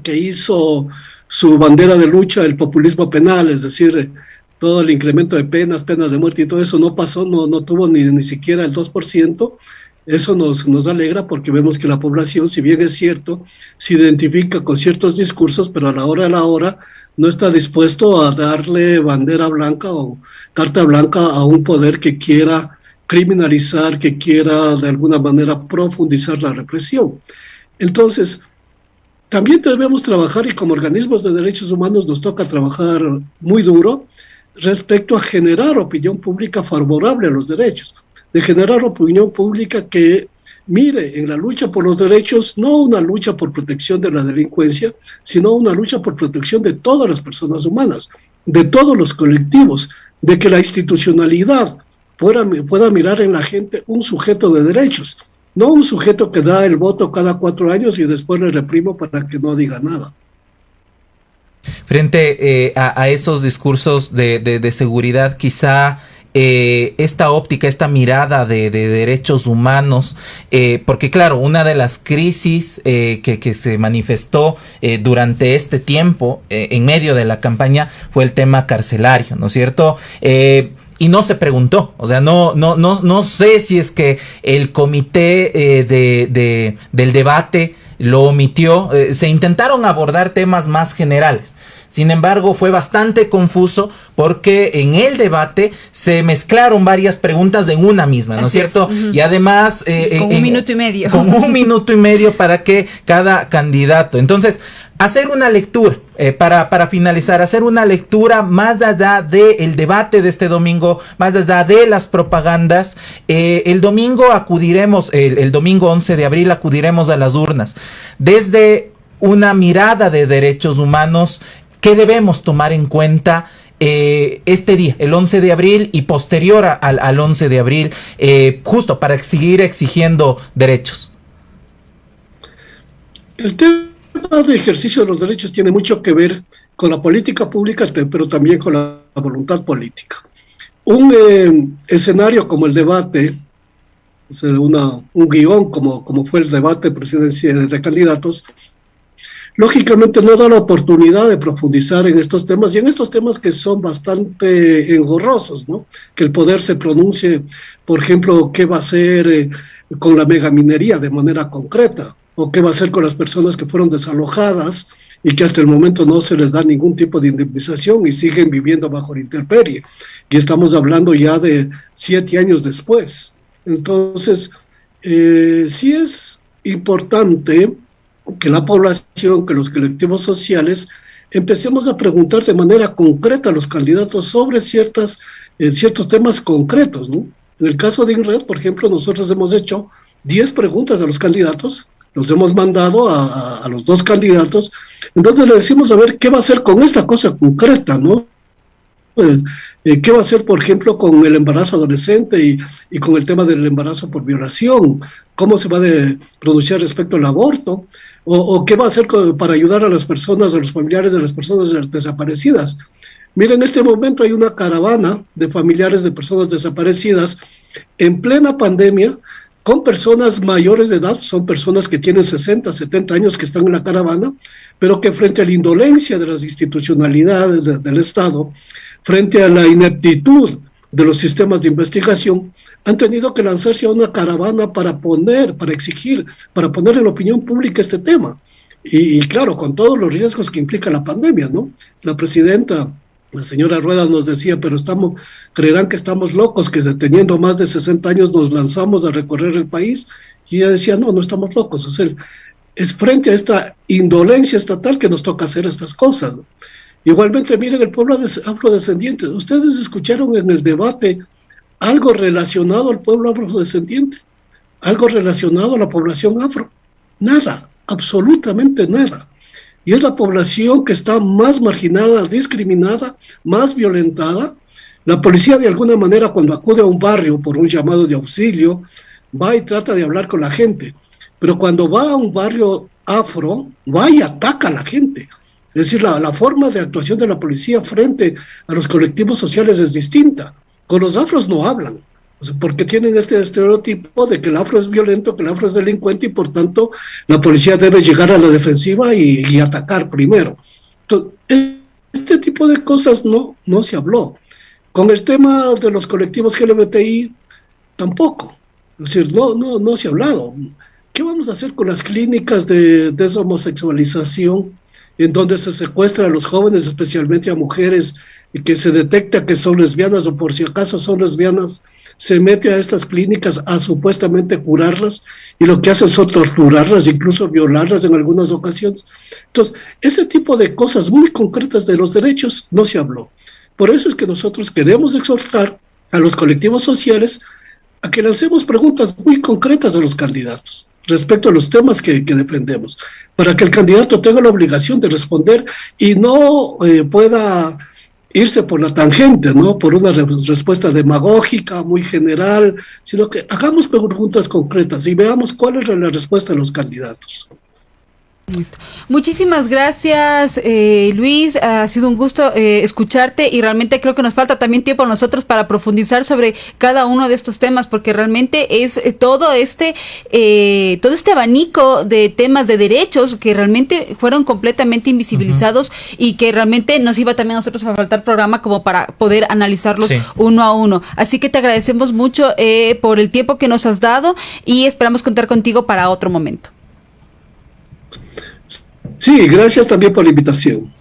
que hizo su bandera de lucha, el populismo penal, es decir, todo el incremento de penas de muerte y todo eso no pasó, no tuvo ni siquiera el 2%. Eso nos alegra porque vemos que la población, si bien es cierto, se identifica con ciertos discursos, pero a la hora no está dispuesto a darle bandera blanca o carta blanca a un poder que quiera criminalizar, que quiera de alguna manera profundizar la represión. Entonces, también debemos trabajar, y como organismos de derechos humanos nos toca trabajar muy duro respecto a generar opinión pública favorable a los derechos, de generar opinión pública que mire en la lucha por los derechos no una lucha por protección de la delincuencia, sino una lucha por protección de todas las personas humanas, de todos los colectivos, de que la institucionalidad pueda mirar en la gente un sujeto de derechos, no un sujeto que da el voto cada 4 años y después le reprimo para que no diga nada. Frente a esos discursos de seguridad, quizá esta óptica, esta mirada de derechos humanos, porque claro, una de las crisis que se manifestó durante este tiempo, en medio de la campaña, fue el tema carcelario, ¿no es cierto? Y no se preguntó, o sea, no sé si es que el comité del debate lo omitió. Se intentaron abordar temas más generales. Sin embargo, fue bastante confuso porque en el debate se mezclaron varias preguntas en una misma, ¿no es cierto? Y además... con 1 minuto y medio. Con 1 minuto y medio para que cada candidato... Entonces, hacer una lectura, para finalizar, hacer una lectura más allá del debate de este domingo, más allá de las propagandas. El domingo acudiremos, el domingo 11 de abril acudiremos a las urnas. Desde una mirada de derechos humanos, ¿qué debemos tomar en cuenta este día, el 11 de abril y posterior al 11 de abril, justo para seguir exigiendo derechos? El tema de ejercicio de los derechos tiene mucho que ver con la política pública, pero también con la voluntad política. Un escenario como el debate, o sea, un guión como fue el debate presidencial de candidatos, lógicamente no da la oportunidad de profundizar en estos temas, y en estos temas que son bastante engorrosos, ¿no? Que el poder se pronuncie, por ejemplo, qué va a hacer con la megaminería de manera concreta, o qué va a hacer con las personas que fueron desalojadas y que hasta el momento no se les da ningún tipo de indemnización y siguen viviendo bajo la intemperie. Y estamos hablando ya de 7 años después. Entonces, sí es importante que la población, que los colectivos sociales, empecemos a preguntar de manera concreta a los candidatos sobre ciertos temas concretos, ¿no? En el caso de INRED, por ejemplo, nosotros hemos hecho 10 preguntas a los candidatos, los hemos mandado a los 2 candidatos, entonces le decimos a ver qué va a hacer con esta cosa concreta, ¿no? ¿Qué va a hacer, por ejemplo, con el embarazo adolescente y con el tema del embarazo por violación? ¿Cómo se va a pronunciar respecto al aborto? ¿O qué va a hacer para ayudar a las personas, a los familiares de las personas desaparecidas? Miren, en este momento hay una caravana de familiares de personas desaparecidas en plena pandemia, con personas mayores de edad, son personas que tienen 60, 70 años que están en la caravana, pero que frente a la indolencia de las institucionalidades del Estado, frente a la ineptitud de los sistemas de investigación, han tenido que lanzarse a una caravana para exigir, para poner en la opinión pública este tema. Y claro, con todos los riesgos que implica la pandemia, ¿no? La presidenta, la señora Rueda, nos decía, pero creerán que estamos locos, que teniendo más de 60 años nos lanzamos a recorrer el país. Y ella decía, no estamos locos. O sea, es frente a esta indolencia estatal que nos toca hacer estas cosas, ¿no? Igualmente, miren, el pueblo afrodescendiente. ¿Ustedes escucharon en el debate algo relacionado al pueblo afrodescendiente? ¿Algo relacionado a la población afro? Nada, absolutamente nada. Y es la población que está más marginada, discriminada, más violentada. La policía, de alguna manera, cuando acude a un barrio por un llamado de auxilio, va y trata de hablar con la gente. Pero cuando va a un barrio afro, va y ataca a la gente. Es decir, la forma de actuación de la policía frente a los colectivos sociales es distinta. Con los afros no hablan, o sea, porque tienen este estereotipo de que el afro es violento, que el afro es delincuente y por tanto la policía debe llegar a la defensiva y atacar primero. Entonces, este tipo de cosas no se habló. Con el tema de los colectivos LGBTI tampoco. Es decir, no se ha hablado. ¿Qué vamos a hacer con las clínicas de deshomosexualización en donde se secuestra a los jóvenes, especialmente a mujeres, y que se detecta que son lesbianas o por si acaso son lesbianas, se mete a estas clínicas a supuestamente curarlas y lo que hacen son torturarlas, incluso violarlas en algunas ocasiones? Entonces, ese tipo de cosas muy concretas de los derechos no se habló. Por eso es que nosotros queremos exhortar a los colectivos sociales a que lancemos preguntas muy concretas a los candidatos respecto a los temas que defendemos, para que el candidato tenga la obligación de responder y no pueda irse por la tangente, ¿no? Por una respuesta demagógica, muy general, sino que hagamos preguntas concretas y veamos cuál es la respuesta de los candidatos. Muchísimas gracias, Luis. Ha sido un gusto escucharte y realmente creo que nos falta también tiempo a nosotros para profundizar sobre cada uno de estos temas, porque realmente es todo este abanico de temas de derechos que realmente fueron completamente invisibilizados y que realmente nos iba también a nosotros a faltar programa como para poder analizarlos uno a uno. Así que te agradecemos mucho por el tiempo que nos has dado y esperamos contar contigo para otro momento. Sí, gracias también por la invitación.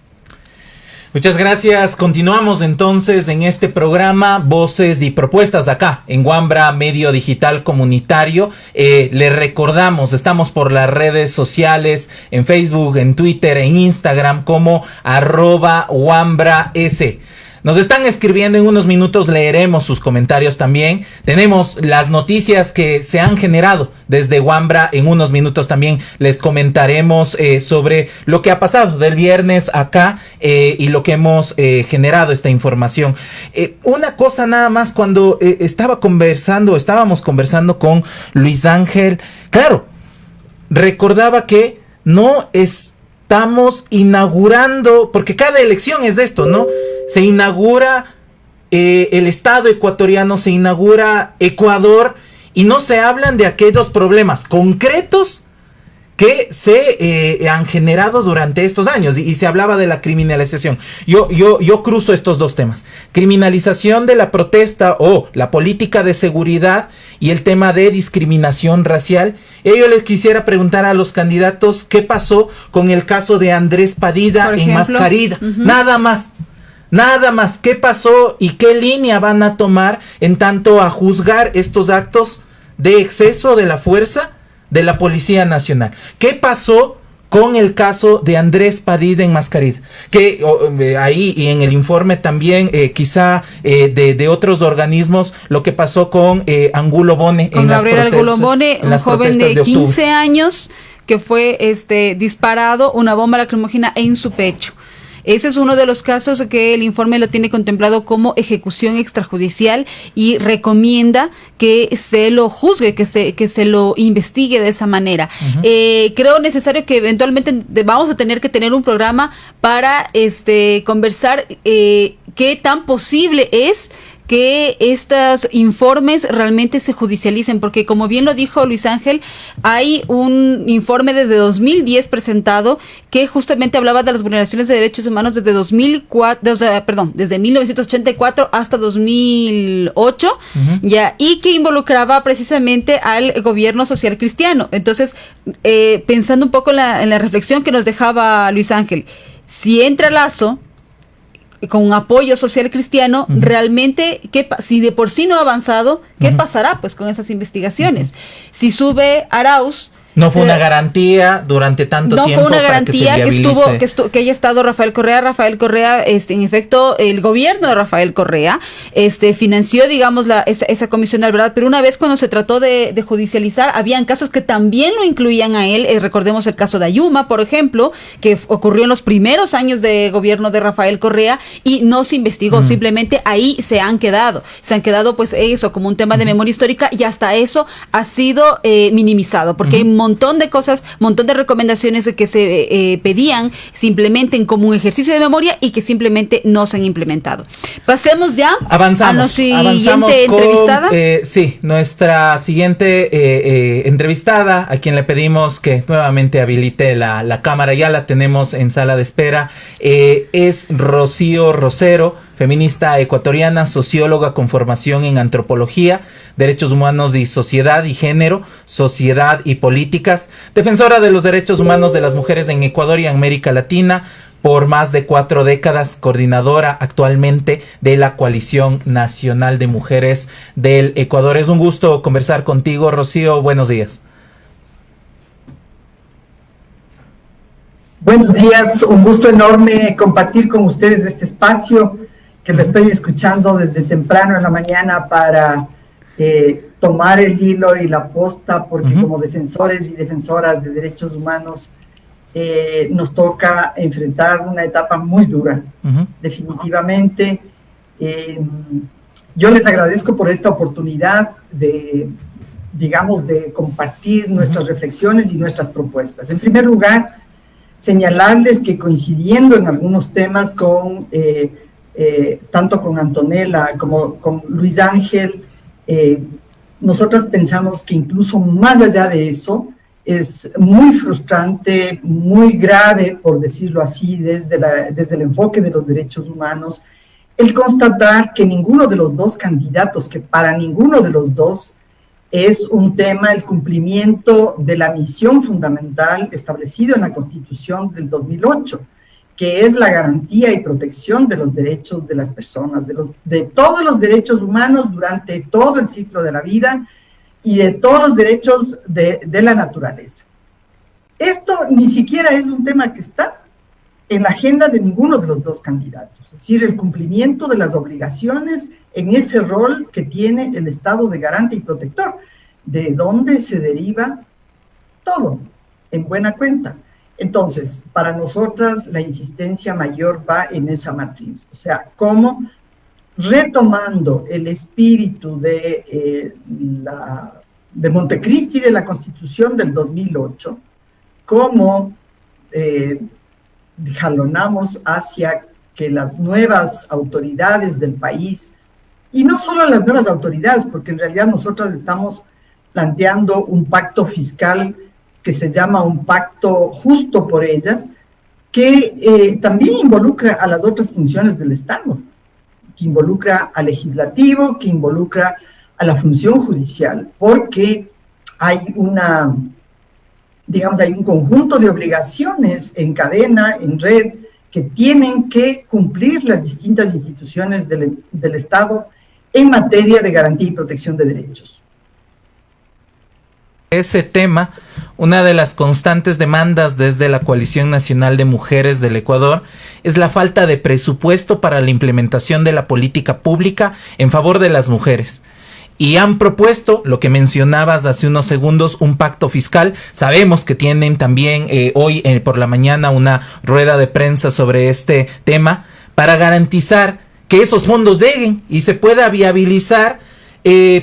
Muchas gracias. Continuamos entonces en este programa Voces y Propuestas acá en Wambra Medio Digital Comunitario. Le recordamos, estamos por las redes sociales, en Facebook, en Twitter, en Instagram como @WambraS. Nos están escribiendo, en unos minutos leeremos sus comentarios también. Tenemos las noticias que se han generado desde Wambra. En unos minutos también les comentaremos sobre lo que ha pasado del viernes acá y lo que hemos generado esta información. Una cosa nada más, cuando estábamos conversando con Luis Ángel, claro, recordaba que no estamos inaugurando, porque cada elección es de esto, ¿no? Se inaugura el Estado ecuatoriano, se inaugura Ecuador y no se hablan de aquellos problemas concretos que se han generado durante estos años y se hablaba de la criminalización. Yo cruzo estos dos temas: criminalización de la protesta o la política de seguridad y el tema de discriminación racial. Y yo les quisiera preguntar a los candidatos qué pasó con el caso de Andrés Padilla en Mascarida. Nada más, ¿qué pasó y qué línea van a tomar en tanto a juzgar estos actos de exceso de la fuerza de la Policía Nacional? ¿Qué pasó con el caso de Andrés Padilla en Mascarida? Que ahí y en el informe también quizá de otros organismos, lo que pasó con Angulo Bone. Con Gabriel Angulo Bone, un joven de 15 años que fue disparado una bomba lacrimógena en su pecho. Ese es uno de los casos que el informe lo tiene contemplado como ejecución extrajudicial y recomienda que se lo juzgue, que se lo investigue de esa manera. Creo necesario que eventualmente vamos a tener que tener un programa para conversar qué tan posible es que estos informes realmente se judicialicen, porque como bien lo dijo Luis Ángel, hay un informe desde 2010 presentado que justamente hablaba de las vulneraciones de derechos humanos desde 1984 hasta 2008, y que involucraba precisamente al gobierno social cristiano. Entonces, pensando un poco en la reflexión que nos dejaba Luis Ángel, si entra Lazo con apoyo social cristiano, realmente, si de por sí no ha avanzado, ¿qué pasará pues con esas investigaciones? Si sube Arauz, no fue una garantía durante tanto tiempo. No fue una garantía que haya estado Rafael Correa. En efecto, el gobierno de Rafael Correa financió, digamos, esa comisión de la verdad, pero una vez cuando se trató de judicializar, habían casos que también lo incluían a él. Recordemos el caso de Ayuma, por ejemplo, que ocurrió en los primeros años de gobierno de Rafael Correa y no se investigó, simplemente ahí se han quedado pues eso, como un tema de memoria histórica, y hasta eso ha sido minimizado, porque hay montón de cosas, montón de recomendaciones de que se pedían se implementen como un ejercicio de memoria y que simplemente no se han implementado. Pasemos ya a nuestra siguiente entrevistada. Sí, nuestra siguiente entrevistada, a quien le pedimos que nuevamente habilite la cámara, ya la tenemos en sala de espera, es Rocío Rosero, feminista ecuatoriana, socióloga con formación en antropología, derechos humanos y sociedad y género, sociedad y políticas, defensora de los derechos humanos de las mujeres en Ecuador y América Latina por más de 4 décadas, coordinadora actualmente de la Coalición Nacional de Mujeres del Ecuador. Es un gusto conversar contigo, Rocío. Buenos días. Buenos días, un gusto enorme compartir con ustedes este espacio que lo estoy escuchando desde temprano en la mañana para tomar el hilo y la posta, porque como defensores y defensoras de derechos humanos nos toca enfrentar una etapa muy dura, definitivamente. Yo les agradezco por esta oportunidad de compartir nuestras reflexiones y nuestras propuestas. En primer lugar, señalarles que coincidiendo en algunos temas con tanto con Antonella como con Luis Ángel, nosotras pensamos que incluso más allá de eso, es muy frustrante, muy grave, por decirlo así, desde el enfoque de los derechos humanos, el constatar que ninguno de los dos candidatos, que para ninguno de los dos es un tema el cumplimiento de la misión fundamental establecida en la Constitución del 2008, que es la garantía y protección de los derechos de las personas, de todos los derechos humanos durante todo el ciclo de la vida y de todos los derechos de la naturaleza. Esto ni siquiera es un tema que está en la agenda de ninguno de los dos candidatos, es decir, el cumplimiento de las obligaciones en ese rol que tiene el Estado de garante y protector, de donde se deriva todo, en buena cuenta. Entonces, para nosotras la insistencia mayor va en esa matriz, o sea, cómo retomando el espíritu de Montecristi de la Constitución del 2008, cómo jalonamos hacia que las nuevas autoridades del país, y no solo las nuevas autoridades, porque en realidad nosotras estamos planteando un pacto fiscal que se llama un pacto justo por ellas, que también involucra a las otras funciones del Estado, que involucra al legislativo, que involucra a la función judicial, porque hay hay un conjunto de obligaciones en cadena, en red, que tienen que cumplir las distintas instituciones del Estado en materia de garantía y protección de derechos. Ese tema, una de las constantes demandas desde la Coalición Nacional de Mujeres del Ecuador es la falta de presupuesto para la implementación de la política pública en favor de las mujeres. Y han propuesto, lo que mencionabas hace unos segundos, un pacto fiscal. Sabemos que tienen también hoy por la mañana una rueda de prensa sobre este tema para garantizar que esos fondos lleguen y se pueda viabilizar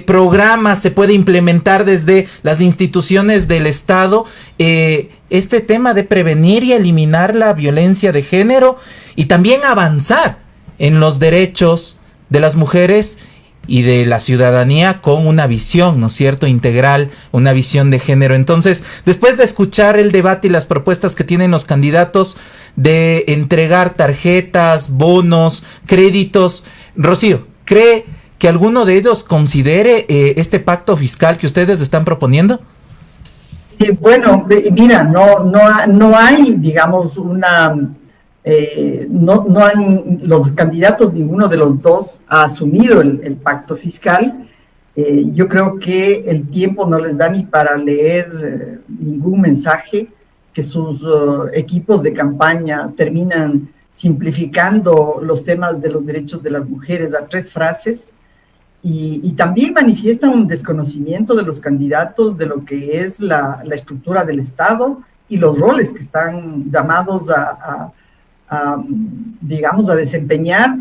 programas, se puede implementar desde las instituciones del Estado este tema de prevenir y eliminar la violencia de género y también avanzar en los derechos de las mujeres y de la ciudadanía con una visión, ¿no es cierto?, integral, una visión de género. Entonces, después de escuchar el debate y las propuestas que tienen los candidatos de entregar tarjetas, bonos, créditos, Rocío, ¿cree que alguno de ellos considere este pacto fiscal que ustedes están proponiendo? Bueno, mira, no hay, digamos, los candidatos, ninguno de los dos ha asumido el pacto fiscal. Yo creo que el tiempo no les da ni para leer ningún mensaje, que sus equipos de campaña terminan simplificando los temas de los derechos de las mujeres a 3 frases. Y también manifiestan un desconocimiento de los candidatos de lo que es la estructura del Estado y los roles que están llamados a desempeñar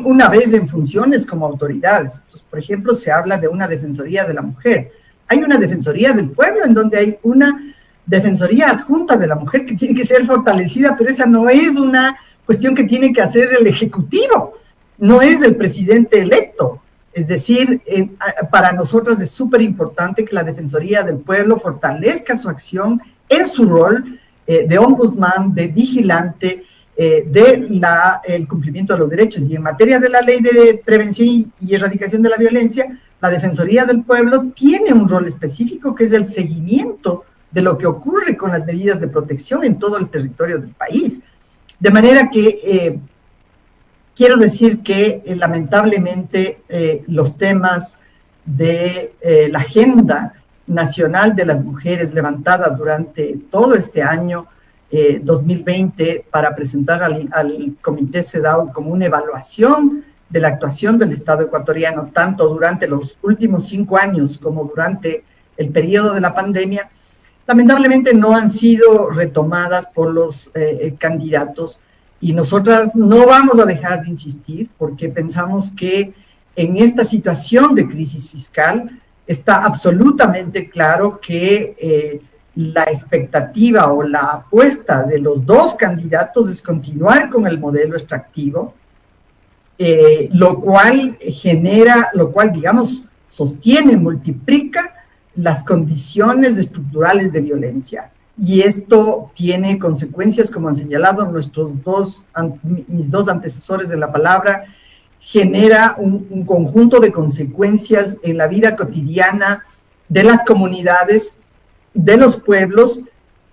una vez en funciones como autoridades. Entonces, por ejemplo, se habla de una Defensoría de la Mujer. Hay una Defensoría del Pueblo en donde hay una Defensoría Adjunta de la Mujer que tiene que ser fortalecida, pero esa no es una cuestión que tiene que hacer el Ejecutivo, no es el presidente electo. Es decir, para nosotros es súper importante que la Defensoría del Pueblo fortalezca su acción en su rol de ombudsman, de vigilante, el cumplimiento de los derechos. Y en materia de la Ley de Prevención y Erradicación de la Violencia, la Defensoría del Pueblo tiene un rol específico que es el seguimiento de lo que ocurre con las medidas de protección en todo el territorio del país. De manera que quiero decir que lamentablemente los temas de la agenda nacional de las mujeres levantada durante todo este año 2020 para presentar al Comité CEDAW como una evaluación de la actuación del Estado ecuatoriano, tanto durante los últimos 5 años como durante el periodo de la pandemia, lamentablemente no han sido retomadas por los candidatos. Y nosotras no vamos a dejar de insistir porque pensamos que en esta situación de crisis fiscal está absolutamente claro que la expectativa o la apuesta de los dos candidatos es continuar con el modelo extractivo, lo cual digamos, sostiene, multiplica las condiciones estructurales de violencia. Y esto tiene consecuencias, como han señalado mis dos antecesores de la palabra, genera un conjunto de consecuencias en la vida cotidiana de las comunidades, de los pueblos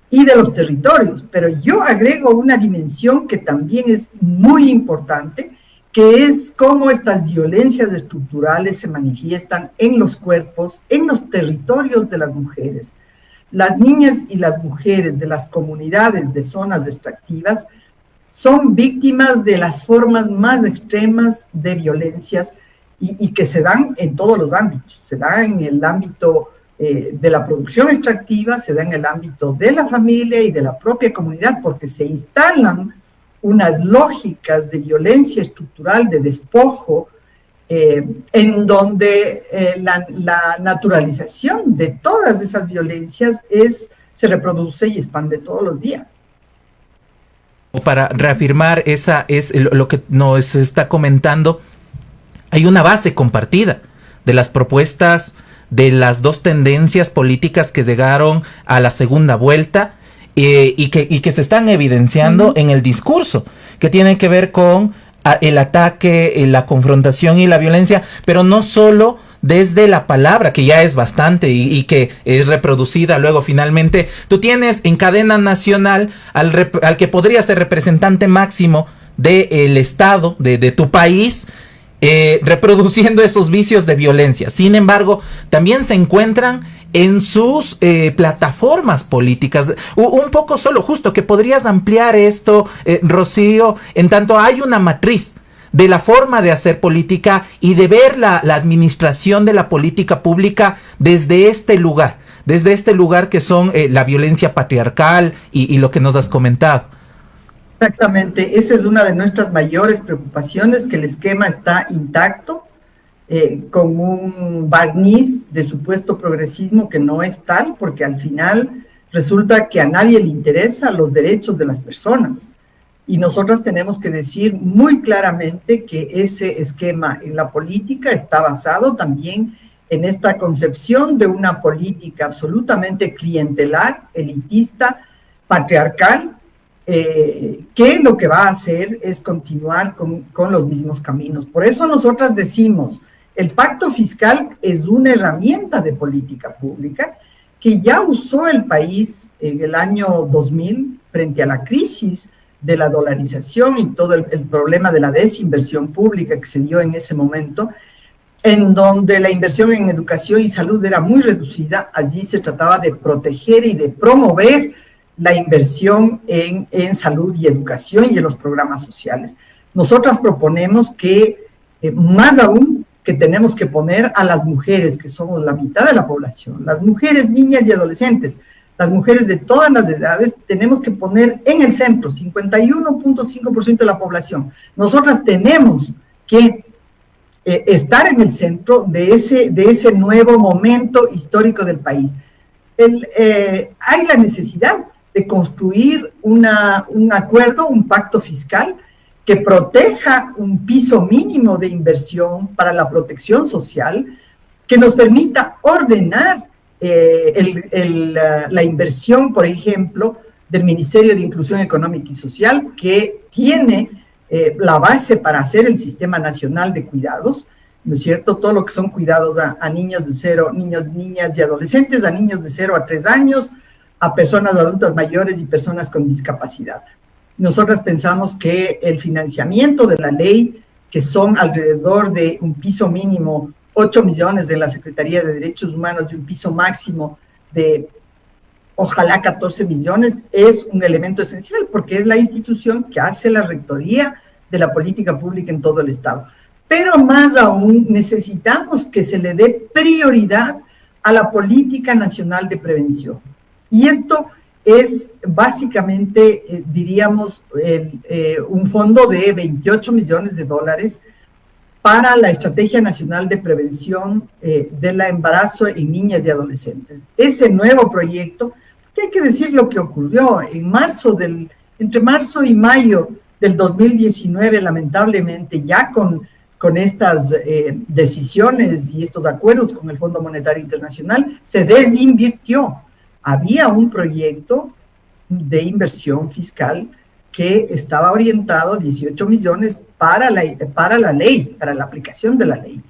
y de los territorios. Pero yo agrego una dimensión que también es muy importante, que es cómo estas violencias estructurales se manifiestan en los cuerpos, en los territorios de las mujeres. Las niñas y las mujeres de las comunidades de zonas extractivas son víctimas de las formas más extremas de violencias y que se dan en todos los ámbitos. Se da en el ámbito de la producción extractiva, se da en el ámbito de la familia y de la propia comunidad, porque se instalan unas lógicas de violencia estructural, de despojo, en donde la naturalización de todas esas violencias se reproduce y expande todos los días. Para reafirmar esa es lo que nos está comentando, hay una base compartida de las propuestas de las dos tendencias políticas que llegaron a la segunda vuelta y que se están evidenciando en el discurso, que tiene que ver con el ataque, la confrontación y la violencia, pero no solo desde la palabra, que ya es bastante y que es reproducida luego finalmente. Tú tienes en cadena nacional al que podría ser representante máximo del Estado, de tu país, reproduciendo esos vicios de violencia. Sin embargo, también se encuentran en sus plataformas políticas. Un poco solo, justo, que podrías ampliar esto, Rocío, en tanto hay una matriz de la forma de hacer política y de ver la administración de la política pública desde este lugar que son la violencia patriarcal y lo que nos has comentado. Exactamente, esa es una de nuestras mayores preocupaciones, que el esquema está intacto, con un barniz de supuesto progresismo que no es tal, porque al final resulta que a nadie le interesan los derechos de las personas. Y nosotras tenemos que decir muy claramente que ese esquema en la política está basado también en esta concepción de una política absolutamente clientelar, elitista, patriarcal, que lo que va a hacer es continuar con los mismos caminos. Por eso nosotras decimos, el pacto fiscal es una herramienta de política pública que ya usó el país en el año 2000 frente a la crisis de la dolarización y todo el problema de la desinversión pública que se dio en ese momento, en donde la inversión en educación y salud era muy reducida. Allí se trataba de proteger y de promover la inversión en salud y educación y en los programas sociales. Nosotras proponemos que, más aún, que tenemos que poner a las mujeres, que somos la mitad de la población, las mujeres, niñas y adolescentes, las mujeres de todas las edades, tenemos que poner en el centro, 51.5% de la población. Nosotras tenemos que estar en el centro de ese nuevo momento histórico del país. Hay la necesidad de construir un acuerdo, un pacto fiscal que proteja un piso mínimo de inversión para la protección social, que nos permita ordenar la inversión, por ejemplo, del Ministerio de Inclusión Económica y Social, que tiene la base para hacer el Sistema Nacional de Cuidados, ¿no es cierto? Todo lo que son cuidados a niños de 0, niños, niñas y adolescentes, a niños de 0 a 3 años, a personas adultas mayores y personas con discapacidad. Nosotras pensamos que el financiamiento de la ley, que son alrededor de un piso mínimo, 8 millones de la Secretaría de Derechos Humanos y un piso máximo de, ojalá, 14 millones, es un elemento esencial, porque es la institución que hace la rectoría de la política pública en todo el Estado. Pero más aún, necesitamos que se le dé prioridad a la política nacional de prevención. Y esto es básicamente, diríamos, un fondo de 28 millones de dólares para la Estrategia Nacional de Prevención del Embarazo en Niñas y Adolescentes. Ese nuevo proyecto, que hay que decir lo que ocurrió entre marzo y mayo del 2019, lamentablemente, ya con estas decisiones y estos acuerdos con el Fondo Monetario Internacional, se desinvirtió. Había un proyecto de inversión fiscal que estaba orientado 18 millones para la ley, para la aplicación de la ley,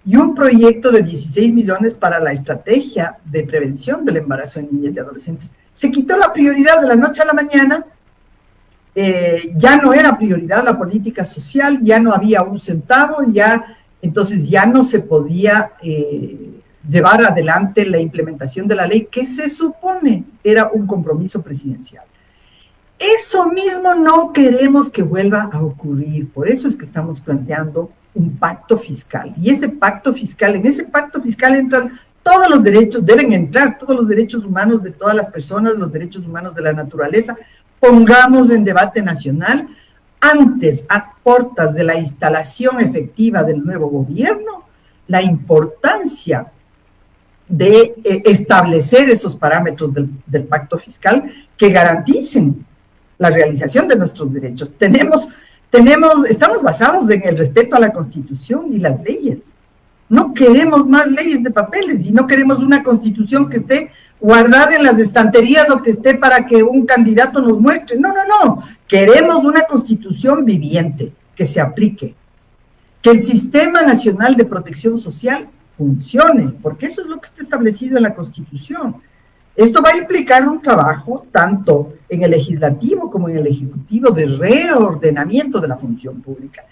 y un proyecto de 16 millones para la estrategia de prevención del embarazo en niñas y adolescentes. Se quitó la prioridad de la noche a la mañana, ya no era prioridad la política social, ya no había un centavo, entonces ya no se podía llevar adelante la implementación de la ley, que se supone era un compromiso presidencial. Eso mismo no queremos que vuelva a ocurrir, por eso es que estamos planteando un pacto fiscal, y en ese pacto fiscal entran todos los derechos, deben entrar todos los derechos humanos de todas las personas, los derechos humanos de la naturaleza. Pongamos en debate nacional, antes, a portas de la instalación efectiva del nuevo gobierno, la importancia de establecer esos parámetros del pacto fiscal que garanticen la realización de nuestros derechos. Estamos basados en el respeto a la Constitución y las leyes. No queremos más leyes de papeles y no queremos una Constitución que esté guardada en las estanterías o que esté para que un candidato nos muestre. No. Queremos una Constitución viviente, que se aplique, que el Sistema Nacional de Protección Social funcione, porque eso es lo que está establecido en la Constitución. Esto va a implicar un trabajo tanto en el legislativo como en el ejecutivo de reordenamiento de la función pública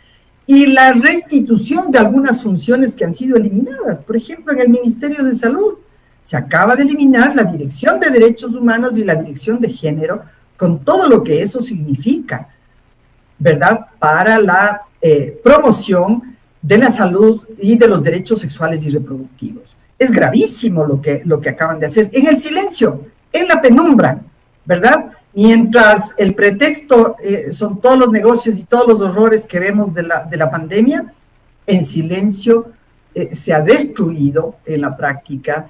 y la restitución de algunas funciones que han sido eliminadas. Por ejemplo, en el Ministerio de Salud se acaba de eliminar la Dirección de Derechos Humanos y la Dirección de Género, con todo lo que eso significa, ¿verdad?, para la promoción de la salud y de los derechos sexuales y reproductivos. Es gravísimo lo que acaban de hacer, en el silencio, en la penumbra, ¿verdad? Mientras el pretexto son todos los negocios y todos los horrores que vemos de la pandemia, en silencio se ha destruido en la práctica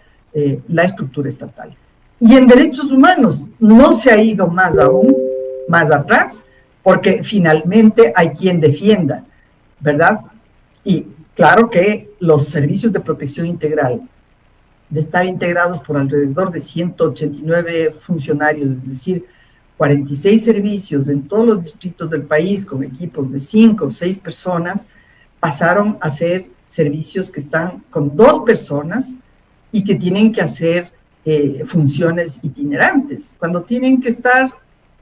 la estructura estatal. Y en derechos humanos no se ha ido más atrás, porque finalmente hay quien defienda, ¿verdad? Y claro que los servicios de protección integral, de estar integrados por alrededor de 189 funcionarios, es decir, 46 servicios en todos los distritos del país, con equipos de 5 o 6 personas, pasaron a ser servicios que están con 2 personas y que tienen que hacer funciones itinerantes, cuando tienen que estar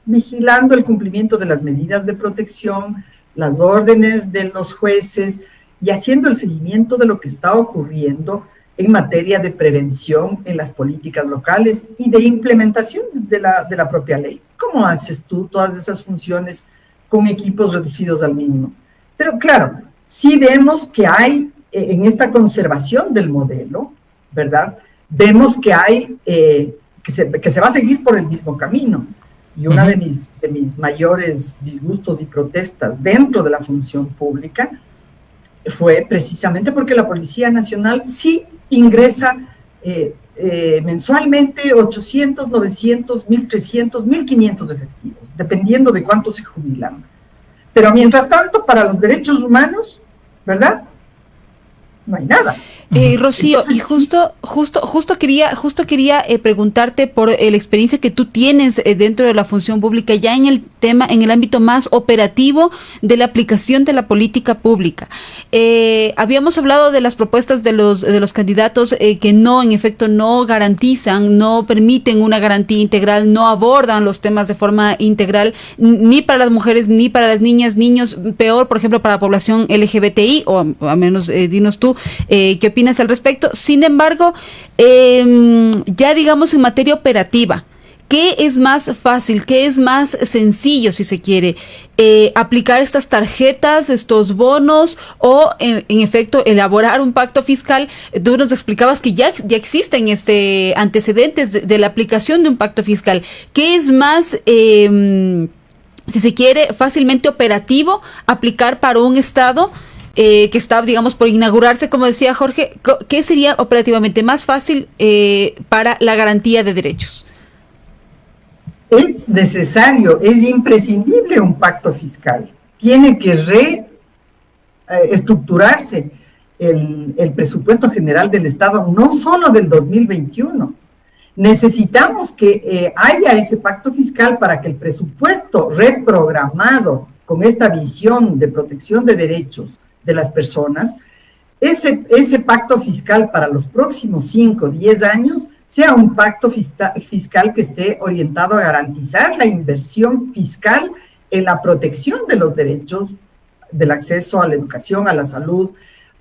vigilando el cumplimiento de las medidas de protección, las órdenes de los jueces y haciendo el seguimiento de lo que está ocurriendo en materia de prevención en las políticas locales y de implementación de la propia ley. ¿Cómo haces tú todas esas funciones con equipos reducidos al mínimo? Pero claro, sí vemos que hay, en esta conservación del modelo, ¿verdad?, vemos que hay, que se va a seguir por el mismo camino. Y una de mis mayores disgustos y protestas dentro de la función pública fue precisamente porque la Policía Nacional sí ingresa mensualmente 800, 900, 1300, 1500 efectivos, dependiendo de cuántos se jubilan. Pero mientras tanto, para los derechos humanos, ¿verdad? No hay nada. Rocío, entonces, y justo quería preguntarte por la experiencia que tú tienes dentro de la función pública, ya en el ámbito más operativo de la aplicación de la política pública. Habíamos hablado de las propuestas de los candidatos que en efecto no garantizan, no permiten una garantía integral, no abordan los temas de forma integral, ni para las mujeres, ni para las niñas, niños, peor, por ejemplo, para la población LGBTI, o al menos dinos tú, ¿qué opinas al respecto? Sin embargo, ya digamos en materia operativa, ¿qué es más fácil, qué es más sencillo, si se quiere, aplicar estas tarjetas, estos bonos, o en efecto elaborar un pacto fiscal? Tú nos explicabas que ya existen antecedentes de la aplicación de un pacto fiscal. ¿Qué es más, si se quiere, fácilmente operativo aplicar para un Estado que está, digamos, por inaugurarse, como decía Jorge? ¿Qué sería operativamente más fácil para la garantía de derechos? Es necesario, es imprescindible un pacto fiscal. Tiene que reestructurarse el presupuesto general del Estado, no solo del 2021. Necesitamos que haya ese pacto fiscal para que el presupuesto reprogramado con esta visión de protección de derechos de las personas, ese pacto fiscal para los próximos 5 o 10 años sea un pacto fiscal que esté orientado a garantizar la inversión fiscal en la protección de los derechos, del acceso a la educación, a la salud,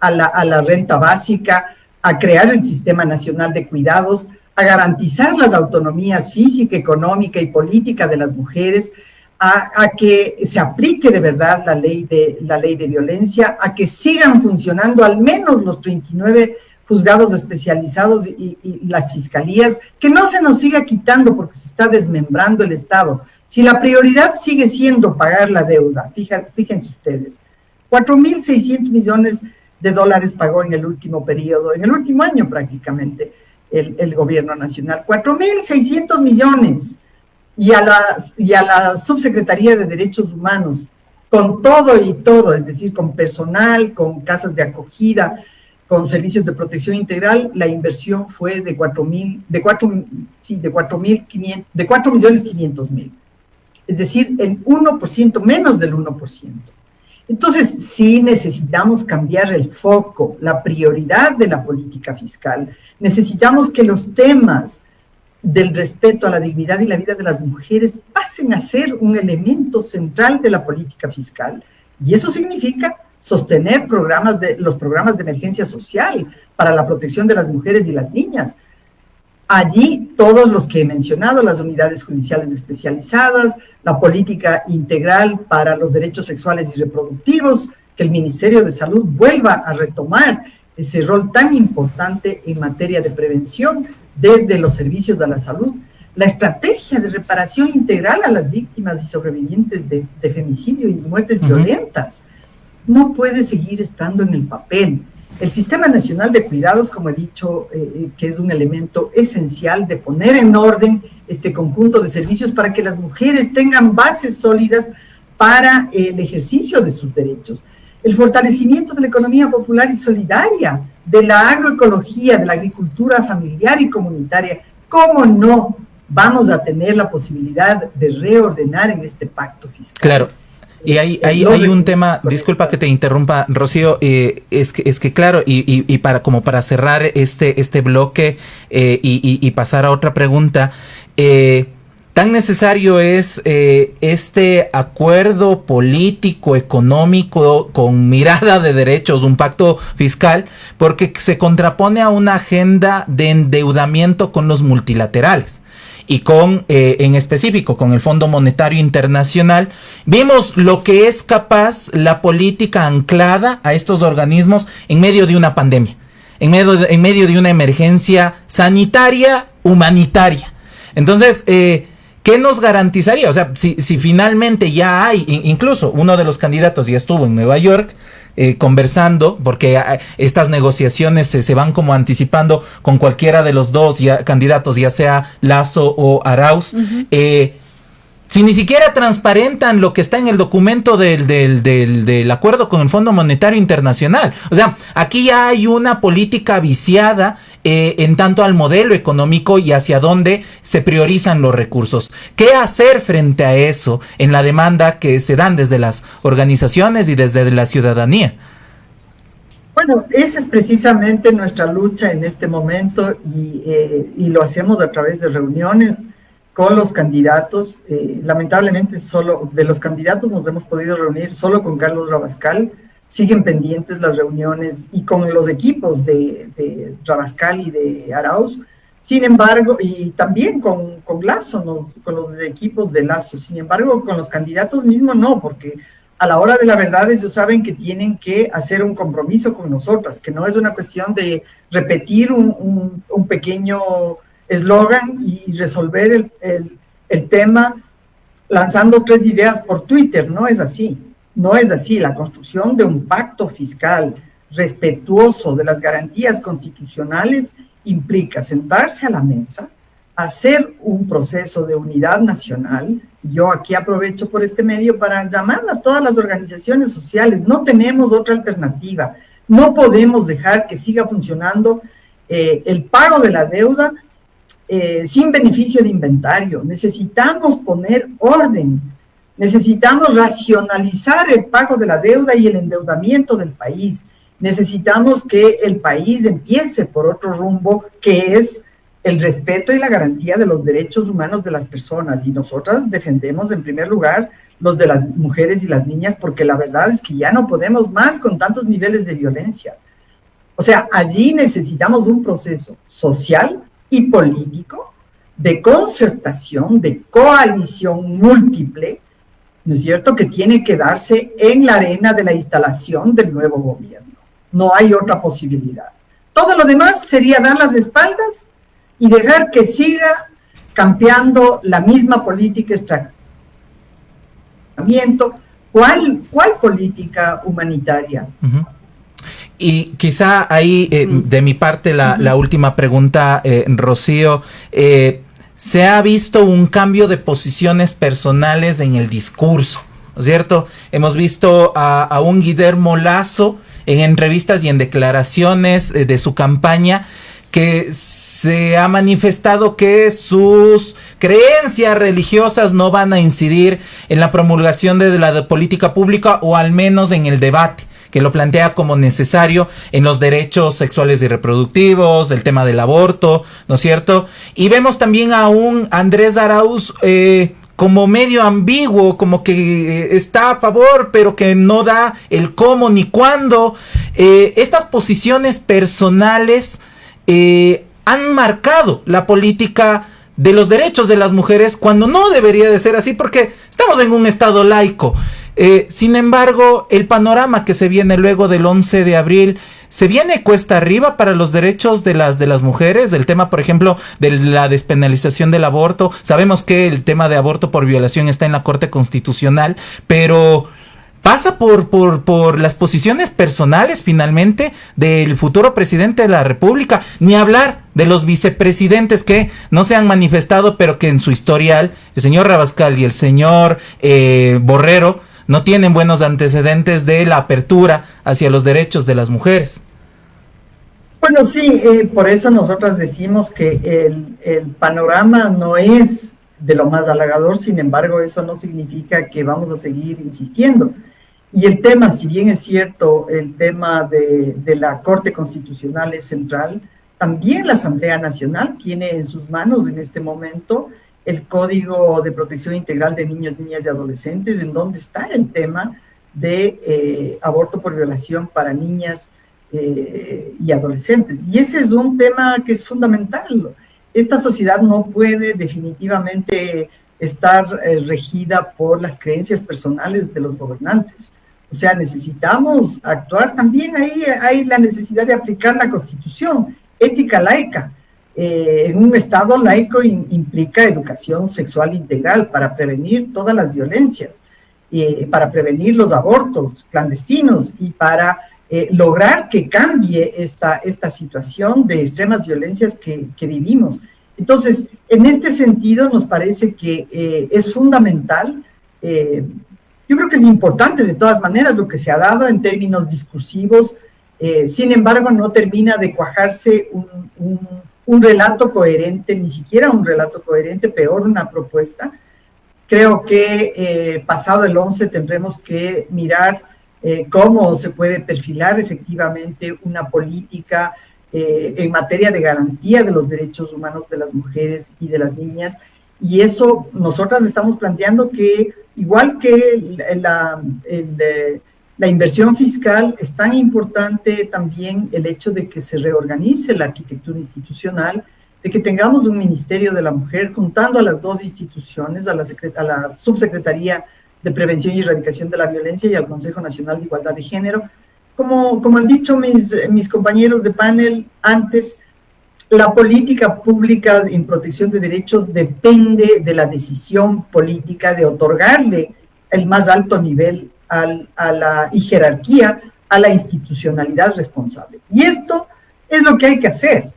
a la renta básica, a crear el Sistema Nacional de Cuidados, a garantizar las autonomías física, económica y política de las mujeres, a que se aplique de verdad la ley de violencia, a que sigan funcionando al menos los 39 juzgados especializados y las fiscalías, que no se nos siga quitando porque se está desmembrando el Estado. Si la prioridad sigue siendo pagar la deuda, fíjense ustedes, 4.600 millones de dólares pagó en el último periodo, en el último año prácticamente, el gobierno nacional, 4.600 millones. Y a la Subsecretaría de Derechos Humanos, con todo y todo, es decir, con personal, con casas de acogida, con servicios de protección integral, la inversión fue de 4.500.000, es decir, el 1%, menos del 1%. Entonces, sí necesitamos cambiar el foco, la prioridad de la política fiscal. Necesitamos que los temas del respeto a la dignidad y la vida de las mujeres pasen a ser un elemento central de la política fiscal. Y eso significa sostener los programas de emergencia social para la protección de las mujeres y las niñas. Allí todos los que he mencionado, las unidades judiciales especializadas, la política integral para los derechos sexuales y reproductivos, que el Ministerio de Salud vuelva a retomar ese rol tan importante en materia de prevención desde los servicios de la salud, la estrategia de reparación integral a las víctimas y sobrevivientes de femicidio y muertes violentas. No puede seguir estando en el papel. El Sistema Nacional de Cuidados, como he dicho, que es un elemento esencial de poner en orden este conjunto de servicios para que las mujeres tengan bases sólidas para el ejercicio de sus derechos. El fortalecimiento de la economía popular y solidaria, de la agroecología, de la agricultura familiar y comunitaria. ¿Cómo no vamos a tener la posibilidad de reordenar en este pacto fiscal? Claro. Y hay un tema, disculpa que te interrumpa, Rocío, es que claro, y para cerrar este bloque y pasar a otra pregunta, tan necesario es este acuerdo político, económico, con mirada de derechos, un pacto fiscal, porque se contrapone a una agenda de endeudamiento con los multilaterales. Y en específico, con el Fondo Monetario Internacional, vimos lo que es capaz la política anclada a estos organismos en medio de una pandemia, en medio de una emergencia sanitaria, humanitaria. Entonces, ¿qué nos garantizaría? O sea, si finalmente ya hay, incluso uno de los candidatos ya estuvo en Nueva York, conversando, porque estas negociaciones se van como anticipando con cualquiera de los dos candidatos, ya sea Lasso o Arauz, si ni siquiera transparentan lo que está en el documento del acuerdo con el Fondo Monetario Internacional. O sea, aquí ya hay una política viciada en tanto al modelo económico y hacia dónde se priorizan los recursos. ¿Qué hacer frente a eso en la demanda que se dan desde las organizaciones y desde la ciudadanía? Bueno, esa es precisamente nuestra lucha en este momento y lo hacemos a través de reuniones con los candidatos. Lamentablemente solo de los candidatos nos hemos podido reunir solo con Carlos Rabascal. Siguen pendientes las reuniones y con los equipos de Rabascal y de Arauz. Sin embargo, y también con Lasso, ¿no? Con los equipos de Lasso. Sin embargo, con los candidatos mismos no, porque a la hora de la verdad ellos saben que tienen que hacer un compromiso con nosotras, que no es una cuestión de repetir un pequeño eslogan y resolver el tema lanzando 3 ideas por Twitter. No es así, no es así. La construcción de un pacto fiscal respetuoso de las garantías constitucionales implica sentarse a la mesa, hacer un proceso de unidad nacional. Yo aquí aprovecho por este medio para llamar a todas las organizaciones sociales. No tenemos otra alternativa. No podemos dejar que siga funcionando el pago de la deuda sin beneficio de inventario. Necesitamos poner orden. Necesitamos racionalizar el pago de la deuda y el endeudamiento del país. Necesitamos que el país empiece por otro rumbo, que es el respeto y la garantía de los derechos humanos de las personas. Y nosotras defendemos en primer lugar los de las mujeres y las niñas, porque la verdad es que ya no podemos más con tantos niveles de violencia. O sea, allí necesitamos un proceso social y político de concertación, de coalición múltiple, ¿no es cierto?, que tiene que darse en la arena de la instalación del nuevo gobierno. No hay otra posibilidad. Todo lo demás sería dar las espaldas y dejar que siga campeando la misma política extracción. ¿Cuál política humanitaria? Uh-huh. Y quizá ahí, de mi parte, la última pregunta, Rocío. Se ha visto un cambio de posiciones personales en el discurso, ¿no es cierto? Hemos visto a un Guillermo Lasso en entrevistas y en declaraciones de su campaña, que se ha manifestado que sus creencias religiosas no van a incidir en la promulgación de la política pública, o al menos en el debate, que lo plantea como necesario en los derechos sexuales y reproductivos, el tema del aborto, ¿no es cierto? Y vemos también a un Andrés Arauz como medio ambiguo, como que está a favor, pero que no da el cómo ni cuándo. Estas posiciones personales han marcado la política de los derechos de las mujeres, cuando no debería de ser así, porque estamos en un estado laico. Sin embargo, el panorama que se viene luego del 11 de abril, se viene cuesta arriba para los derechos de las mujeres. El tema, por ejemplo, de la despenalización del aborto. Sabemos que el tema de aborto por violación está en la Corte Constitucional, pero pasa por las posiciones personales, finalmente, del futuro presidente de la República. Ni hablar de los vicepresidentes que no se han manifestado, pero que en su historial, el señor Rabascal y el señor Borrero, no tienen buenos antecedentes de la apertura hacia los derechos de las mujeres. Bueno, sí, por eso nosotras decimos que el panorama no es de lo más halagador. Sin embargo, eso no significa que vamos a seguir insistiendo. Y el tema, si bien es cierto, el tema de la Corte Constitucional es central, también la Asamblea Nacional tiene en sus manos en este momento el Código de Protección Integral de Niños, Niñas y Adolescentes, en donde está el tema de aborto por violación para niñas y adolescentes. Y ese es un tema que es fundamental. Esta sociedad no puede definitivamente estar regida por las creencias personales de los gobernantes. O sea, necesitamos actuar. También ahí hay la necesidad de aplicar la Constitución, ética laica. En un Estado laico implica educación sexual integral para prevenir todas las violencias. para prevenir los abortos clandestinos y para lograr que cambie esta situación de extremas violencias que vivimos. Entonces, en este sentido, nos parece que es fundamental. Yo creo que es importante de todas maneras lo que se ha dado en términos discursivos. Sin embargo, no termina de cuajarse un relato coherente, ni siquiera un relato coherente, peor una propuesta. Creo que pasado el 11 tendremos que mirar cómo se puede perfilar efectivamente una política en materia de garantía de los derechos humanos de las mujeres y de las niñas. Y eso nosotras estamos planteando que, igual que la inversión fiscal, es tan importante también el hecho de que se reorganice la arquitectura institucional, de que tengamos un Ministerio de la Mujer juntando a las dos instituciones, a la Subsecretaría de Prevención y Erradicación de la Violencia y al Consejo Nacional de Igualdad de Género. Como han dicho mis compañeros de panel antes, la política pública en protección de derechos depende de la decisión política de otorgarle el más alto nivel y jerarquía a la institucionalidad responsable. Y esto es lo que hay que hacer.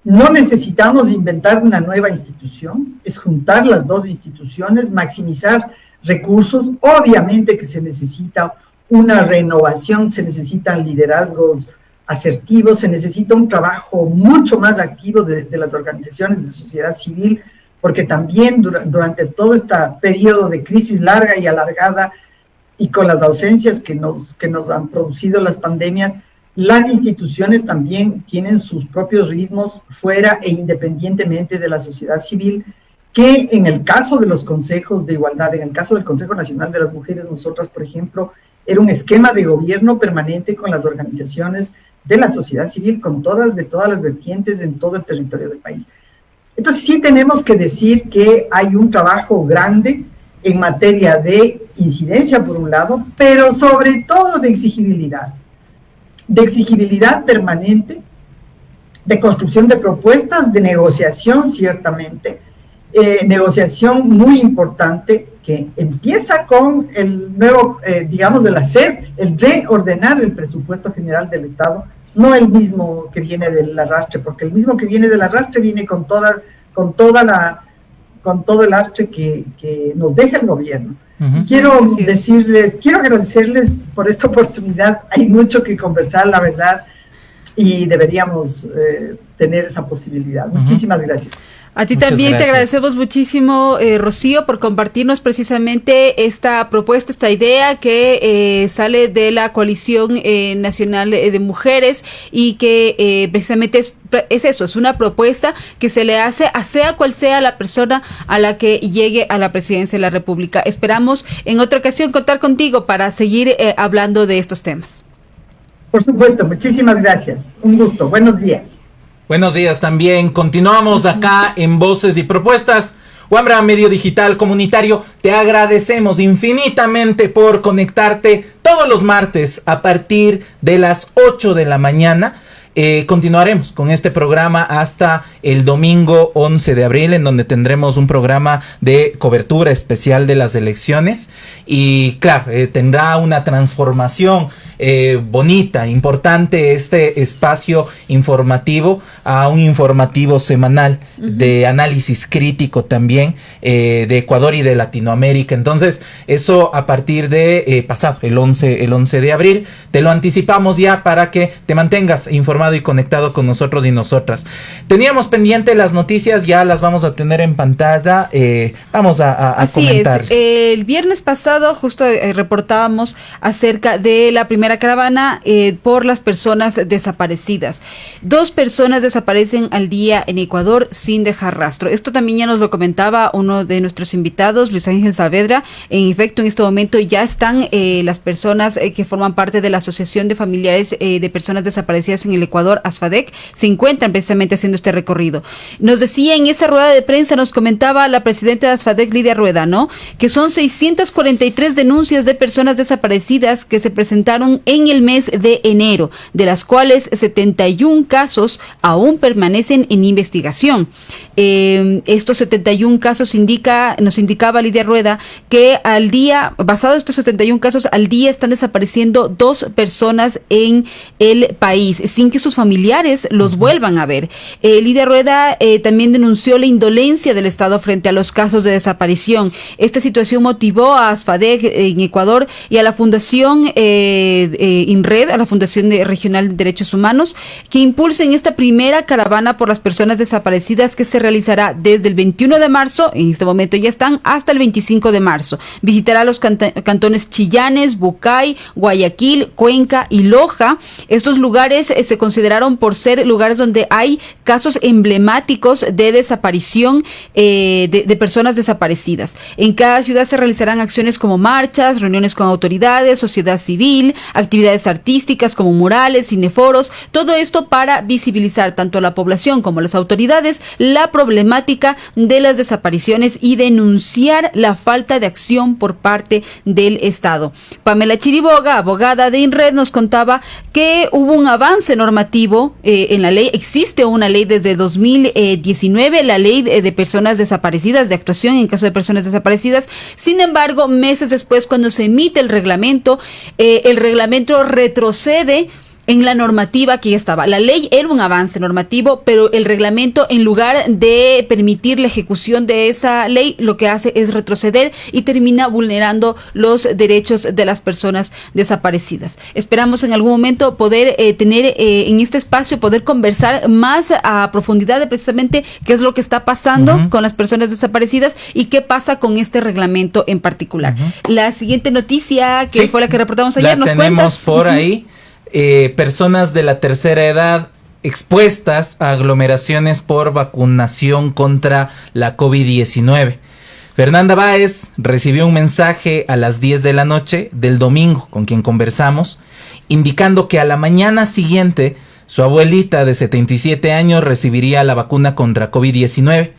No necesitamos inventar una nueva institución, es juntar las dos instituciones, maximizar recursos. Obviamente que se necesita una renovación, se necesitan liderazgos asertivos, se necesita un trabajo mucho más activo de las organizaciones de sociedad civil, porque también durante todo este periodo de crisis larga y alargada y con las ausencias que nos han producido las pandemias, las instituciones también tienen sus propios ritmos fuera e independientemente de la sociedad civil, que en el caso de los consejos de igualdad, en el caso del Consejo Nacional de las Mujeres, nosotras, por ejemplo, era un esquema de gobierno permanente con las organizaciones de la sociedad civil, de todas las vertientes en todo el territorio del país. Entonces sí tenemos que decir que hay un trabajo grande en materia de incidencia por un lado, pero sobre todo de exigibilidad permanente, de construcción de propuestas, de negociación ciertamente, negociación muy importante que empieza con el nuevo, el reordenar el presupuesto general del Estado, no el mismo que viene del arrastre, porque el mismo que viene del arrastre viene con todo el lastre que nos deja el gobierno. Uh-huh. Quiero agradecerles por esta oportunidad. Hay mucho que conversar, la verdad, y deberíamos tener esa posibilidad. Uh-huh. Muchísimas gracias. A ti también te agradecemos muchísimo, Rocío, por compartirnos precisamente esta propuesta, esta idea que sale de la Coalición Nacional de Mujeres y que precisamente es eso, es una propuesta que se le hace a sea cual sea la persona a la que llegue a la presidencia de la República. Esperamos en otra ocasión contar contigo para seguir hablando de estos temas. Por supuesto, muchísimas gracias. Un gusto. Buenos días. Buenos días también. Continuamos acá en Voces y Propuestas. Wambra Medio Digital Comunitario, te agradecemos infinitamente por conectarte todos los martes a partir de las 8 de la mañana. Continuaremos con este programa hasta el domingo 11 de abril, en donde tendremos un programa de cobertura especial de las elecciones. Y claro, tendrá una transformación bonita, importante, este espacio informativo a un informativo semanal de análisis crítico también de Ecuador y de Latinoamérica. Entonces, eso a partir de pasado, el 11 de abril. Te lo anticipamos ya para que te mantengas informado y conectado con nosotros y nosotras. Teníamos pendiente las noticias, ya las vamos a tener en pantalla. Vamos a comentar. El viernes pasado justo reportábamos acerca de la primera caravana por las personas desaparecidas. 2 personas desaparecen al día en Ecuador sin dejar rastro. Esto también ya nos lo comentaba uno de nuestros invitados, Luis Ángel Saavedra. En efecto, en este momento ya están las personas que forman parte de la Asociación de Familiares de Personas Desaparecidas en el Ecuador Ecuador, ASFADEC, se encuentran precisamente haciendo este recorrido. Nos decía en esa rueda de prensa, nos comentaba la presidenta de ASFADEC, Lidia Rueda, ¿no?, que son 643 denuncias de personas desaparecidas que se presentaron en el mes de enero, de las cuales 71 casos aún permanecen en investigación. Estos 71 casos nos indicaba Lidia Rueda que al día, basado en estos 71 casos, al día están desapareciendo 2 personas en el país, sin que sus familiares los vuelvan a ver. Lidia Rueda también denunció la indolencia del Estado frente a los casos de desaparición. Esta situación motivó a ASFADEC en Ecuador y a la Fundación INRED, a la Fundación Regional de Derechos Humanos, que impulsen esta primera caravana por las personas desaparecidas que se realizará desde el 21 de marzo, en este momento ya están, hasta el 25 de marzo. Visitará los cantones Chillanes, Bucay, Guayaquil, Cuenca y Loja. Estos lugares se consideraron por ser lugares donde hay casos emblemáticos de desaparición de personas desaparecidas. En cada ciudad se realizarán acciones como marchas, reuniones con autoridades, sociedad civil, actividades artísticas como murales, cineforos, todo esto para visibilizar tanto a la población como a las autoridades la problemática de las desapariciones y denunciar la falta de acción por parte del Estado. Pamela Chiriboga, abogada de INRED, nos contaba que hubo un avance normativo en la ley. Existe una ley desde 2019, la ley de personas desaparecidas, de actuación en caso de personas desaparecidas. Sin embargo, meses después, cuando se emite el reglamento retrocede en la normativa que ya estaba. La ley era un avance normativo, pero el reglamento, en lugar de permitir la ejecución de esa ley, lo que hace es retroceder y termina vulnerando los derechos de las personas desaparecidas. Esperamos en algún momento poder tener en este espacio, poder conversar más a profundidad de precisamente qué es lo que está pasando con las personas desaparecidas y qué pasa con este reglamento en particular. La siguiente noticia, que fue la que reportamos ayer, ¿nos cuentas? La tenemos por ahí. Personas de la tercera edad expuestas a aglomeraciones por vacunación contra la COVID-19. Fernanda Báez recibió un mensaje a las 10 de la noche del domingo con quien conversamos, indicando que a la mañana siguiente su abuelita de 77 años recibiría la vacuna contra COVID-19.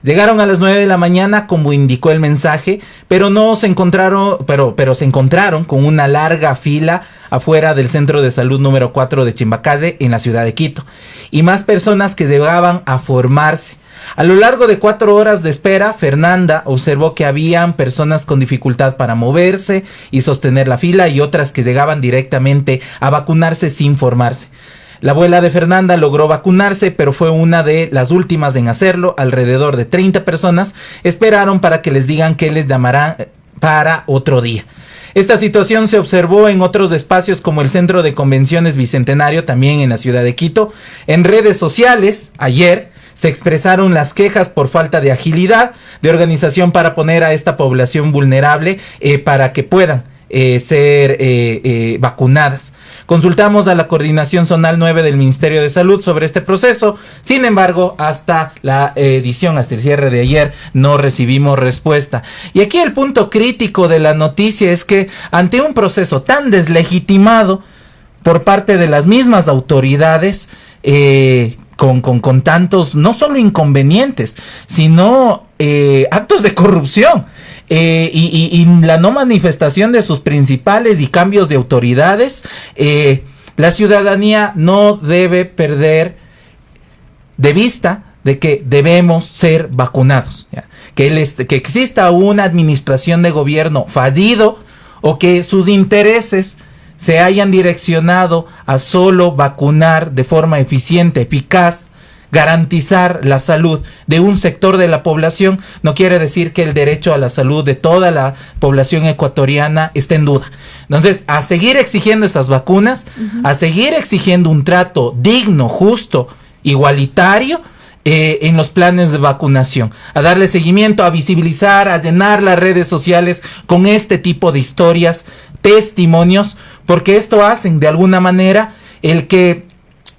Llegaron a las 9 de la mañana, como indicó el mensaje, pero se encontraron con una larga fila afuera del Centro de Salud número 4 de Chimbacade, en la ciudad de Quito, y más personas que llegaban a formarse. A lo largo de 4 horas de espera, Fernanda observó que habían personas con dificultad para moverse y sostener la fila, y otras que llegaban directamente a vacunarse sin formarse. La abuela de Fernanda logró vacunarse, pero fue una de las últimas en hacerlo. Alrededor de 30 personas esperaron para que les digan que les llamarán para otro día. Esta situación se observó en otros espacios como el Centro de Convenciones Bicentenario, también en la ciudad de Quito. En redes sociales, ayer, se expresaron las quejas por falta de agilidad de organización para poner a esta población vulnerable para que puedan ser vacunadas. Consultamos a la Coordinación Zonal 9 del Ministerio de Salud sobre este proceso. Sin embargo, hasta la edición, hasta el cierre de ayer, no recibimos respuesta. Y aquí el punto crítico de la noticia es que ante un proceso tan deslegitimado por parte de las mismas autoridades, con tantos, no solo inconvenientes, sino actos de corrupción, y la no manifestación de sus principales y cambios de autoridades, la ciudadanía no debe perder de vista de que debemos ser vacunados, ¿ya? Que exista una administración de gobierno fallido o que sus intereses se hayan direccionado a solo vacunar de forma eficiente, eficaz, garantizar la salud de un sector de la población, no quiere decir que el derecho a la salud de toda la población ecuatoriana esté en duda. Entonces, a seguir exigiendo esas vacunas, a seguir exigiendo un trato digno, justo, igualitario, en los planes de vacunación, a darle seguimiento, a visibilizar, a llenar las redes sociales con este tipo de historias, testimonios, porque esto hacen de alguna manera el que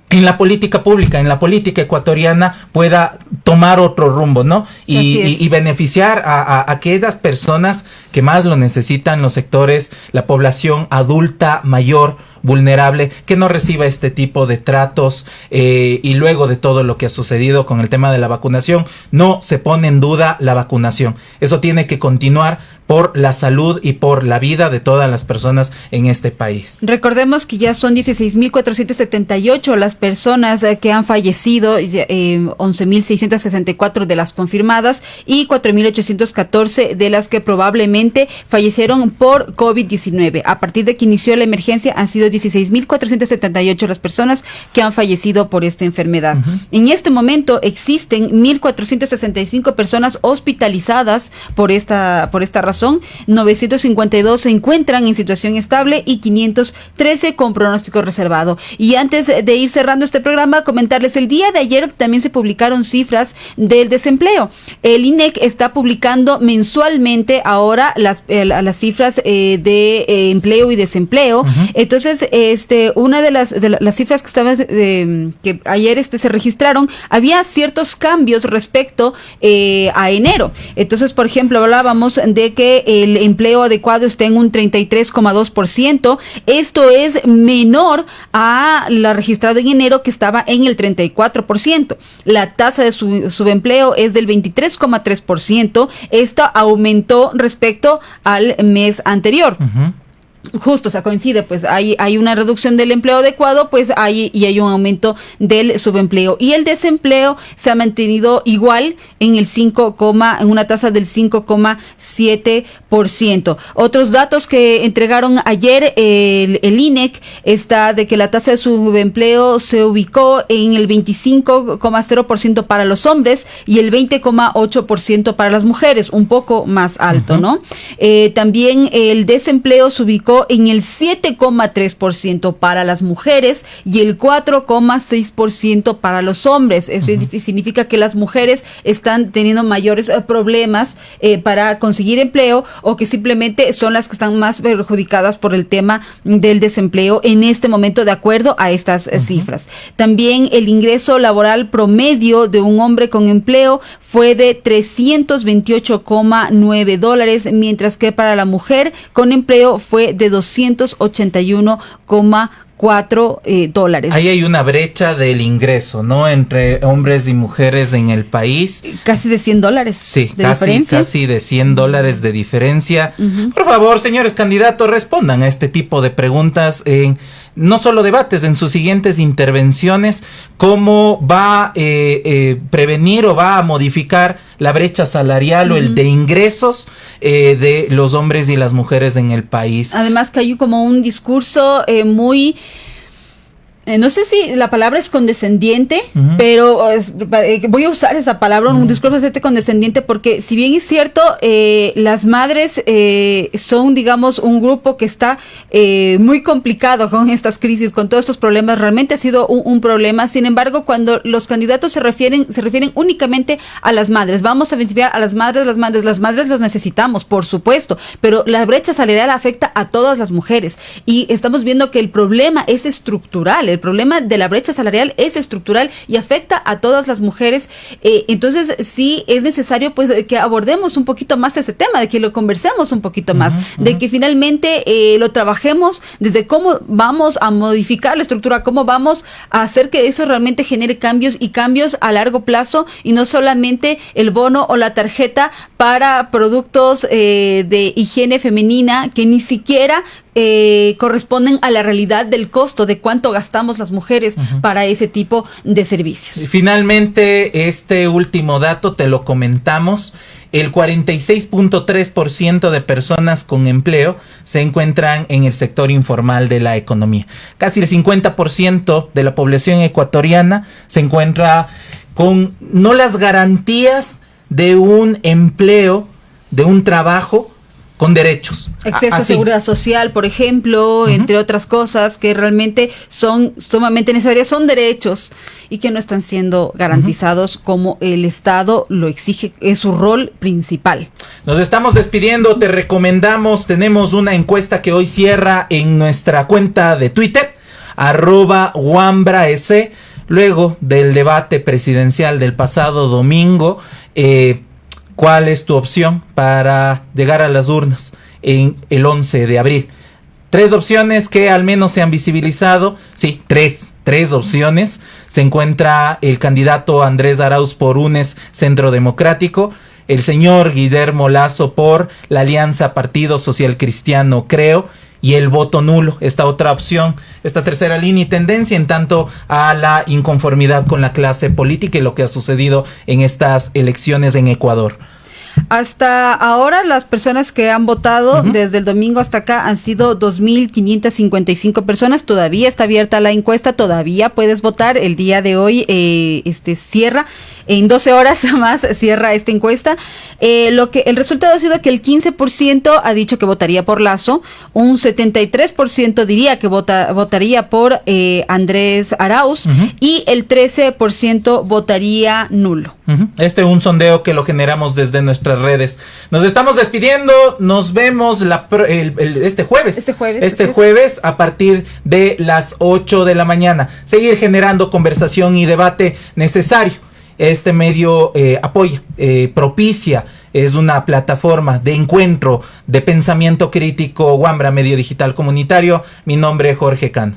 en la política pública, en la política ecuatoriana pueda tomar otro rumbo, ¿no? Y beneficiar a aquellas personas que más lo necesitan, los sectores, la población adulta mayor, vulnerable, que no reciba este tipo de tratos, y luego de todo lo que ha sucedido con el tema de la vacunación, no se pone en duda la vacunación. Eso tiene que continuar por la salud y por la vida de todas las personas en este país. Recordemos que ya son 16.478 las personas que han fallecido, 11.664 de las confirmadas y 4.814 de las que probablemente fallecieron por COVID-19. A partir de que inició la emergencia han sido 16.478 las personas que han fallecido por esta enfermedad. En este momento existen 1.465 personas hospitalizadas por esta razón. 952 se encuentran en situación estable y 513 con pronóstico reservado. Y antes de ir cerrando este programa, comentarles, el día de ayer también se publicaron cifras del desempleo. El INEC está publicando mensualmente ahora las cifras de empleo y desempleo. Entonces, una de las cifras que estaban que ayer se registraron, había ciertos cambios respecto a enero. Entonces, por ejemplo, hablábamos de que el empleo adecuado está en un 33,2%. Esto es menor a la registrada en enero, que estaba en el 34%. La tasa de subempleo es del 23,3%. Esta aumentó respecto al mes anterior. Justo, o sea, coincide, pues hay una reducción del empleo adecuado, pues hay un aumento del subempleo. Y el desempleo se ha mantenido igual en en una tasa del 5,7%. Otros datos que entregaron ayer el INEC está de que la tasa de subempleo se ubicó en el 25,0% para los hombres y el 20,8% para las mujeres, un poco más alto, ¿no? También el desempleo se ubicó en el 7,3% para las mujeres y el 4,6% para los hombres. Eso significa que las mujeres están teniendo mayores problemas para conseguir empleo, o que simplemente son las que están más perjudicadas por el tema del desempleo en este momento, de acuerdo a estas cifras. También el ingreso laboral promedio de un hombre con empleo fue de $328,9, mientras que para la mujer con empleo fue de $281,4. Ahí hay una brecha del ingreso, ¿no? Entre hombres y mujeres en el país. Casi de $100. Sí, de casi de $100 de diferencia. Por favor, señores candidatos, respondan a este tipo de preguntas en no solo debates, en sus siguientes intervenciones. ¿Cómo va a prevenir o va a modificar la brecha salarial o el de ingresos de los hombres y las mujeres en el país? Además que hay como un discurso muy... no sé si la palabra es condescendiente, pero voy a usar esa palabra, un discurso bastante condescendiente, porque si bien es cierto, las madres son, digamos, un grupo que está muy complicado con estas crisis, con todos estos problemas. Realmente ha sido un problema. Sin embargo, cuando los candidatos se refieren únicamente a las madres, vamos a beneficiar a las madres los necesitamos, por supuesto, pero la brecha salarial afecta a todas las mujeres y estamos viendo que el problema es estructural. El problema de la brecha salarial es estructural y afecta a todas las mujeres. Entonces, sí es necesario, pues, que abordemos un poquito más ese tema, de que lo conversemos un poquito más, de que finalmente lo trabajemos desde cómo vamos a modificar la estructura, cómo vamos a hacer que eso realmente genere cambios, y cambios a largo plazo, y no solamente el bono o la tarjeta para productos de higiene femenina que ni siquiera corresponden a la realidad del costo de cuánto gastamos las mujeres para ese tipo de servicios. Finalmente, este último dato te lo comentamos. El 46.3% de personas con empleo se encuentran en el sector informal de la economía. Casi el 50% de la población ecuatoriana se encuentra con no las garantías de un empleo, de un trabajo con derechos. Acceso a seguridad social, por ejemplo, entre otras cosas que realmente son sumamente necesarias, son derechos y que no están siendo garantizados como el Estado lo exige, es su rol principal. Nos estamos despidiendo, te recomendamos, tenemos una encuesta que hoy cierra en nuestra cuenta de Twitter, @WambraS, luego del debate presidencial del pasado domingo. ¿Cuál es tu opción para llegar a las urnas en el 11 de abril? 3 opciones que al menos se han visibilizado. Sí, tres opciones. Se encuentra el candidato Andrés Arauz por UNES Centro Democrático, el señor Guillermo Lasso por la Alianza Partido Social Cristiano Creo, y el voto nulo, esta otra opción, esta tercera línea y tendencia en tanto a la inconformidad con la clase política y lo que ha sucedido en estas elecciones en Ecuador. Hasta ahora las personas que han votado desde el domingo hasta acá han sido 2.555 personas. Todavía está abierta la encuesta, todavía puedes votar. El día de hoy cierra, en 12 horas más cierra esta encuesta. El resultado ha sido que el 15% ha dicho que votaría por Lasso, un 73% diría que votaría por Andrés Arauz y el 13% votaría nulo. Este es un sondeo que lo generamos desde nuestras redes. Nos estamos despidiendo, nos vemos este jueves a partir de las 8 de la mañana. Seguir generando conversación y debate necesario. Este medio apoya, propicia, es una plataforma de encuentro, de pensamiento crítico. Wambra, medio digital comunitario. Mi nombre es Jorge Cano.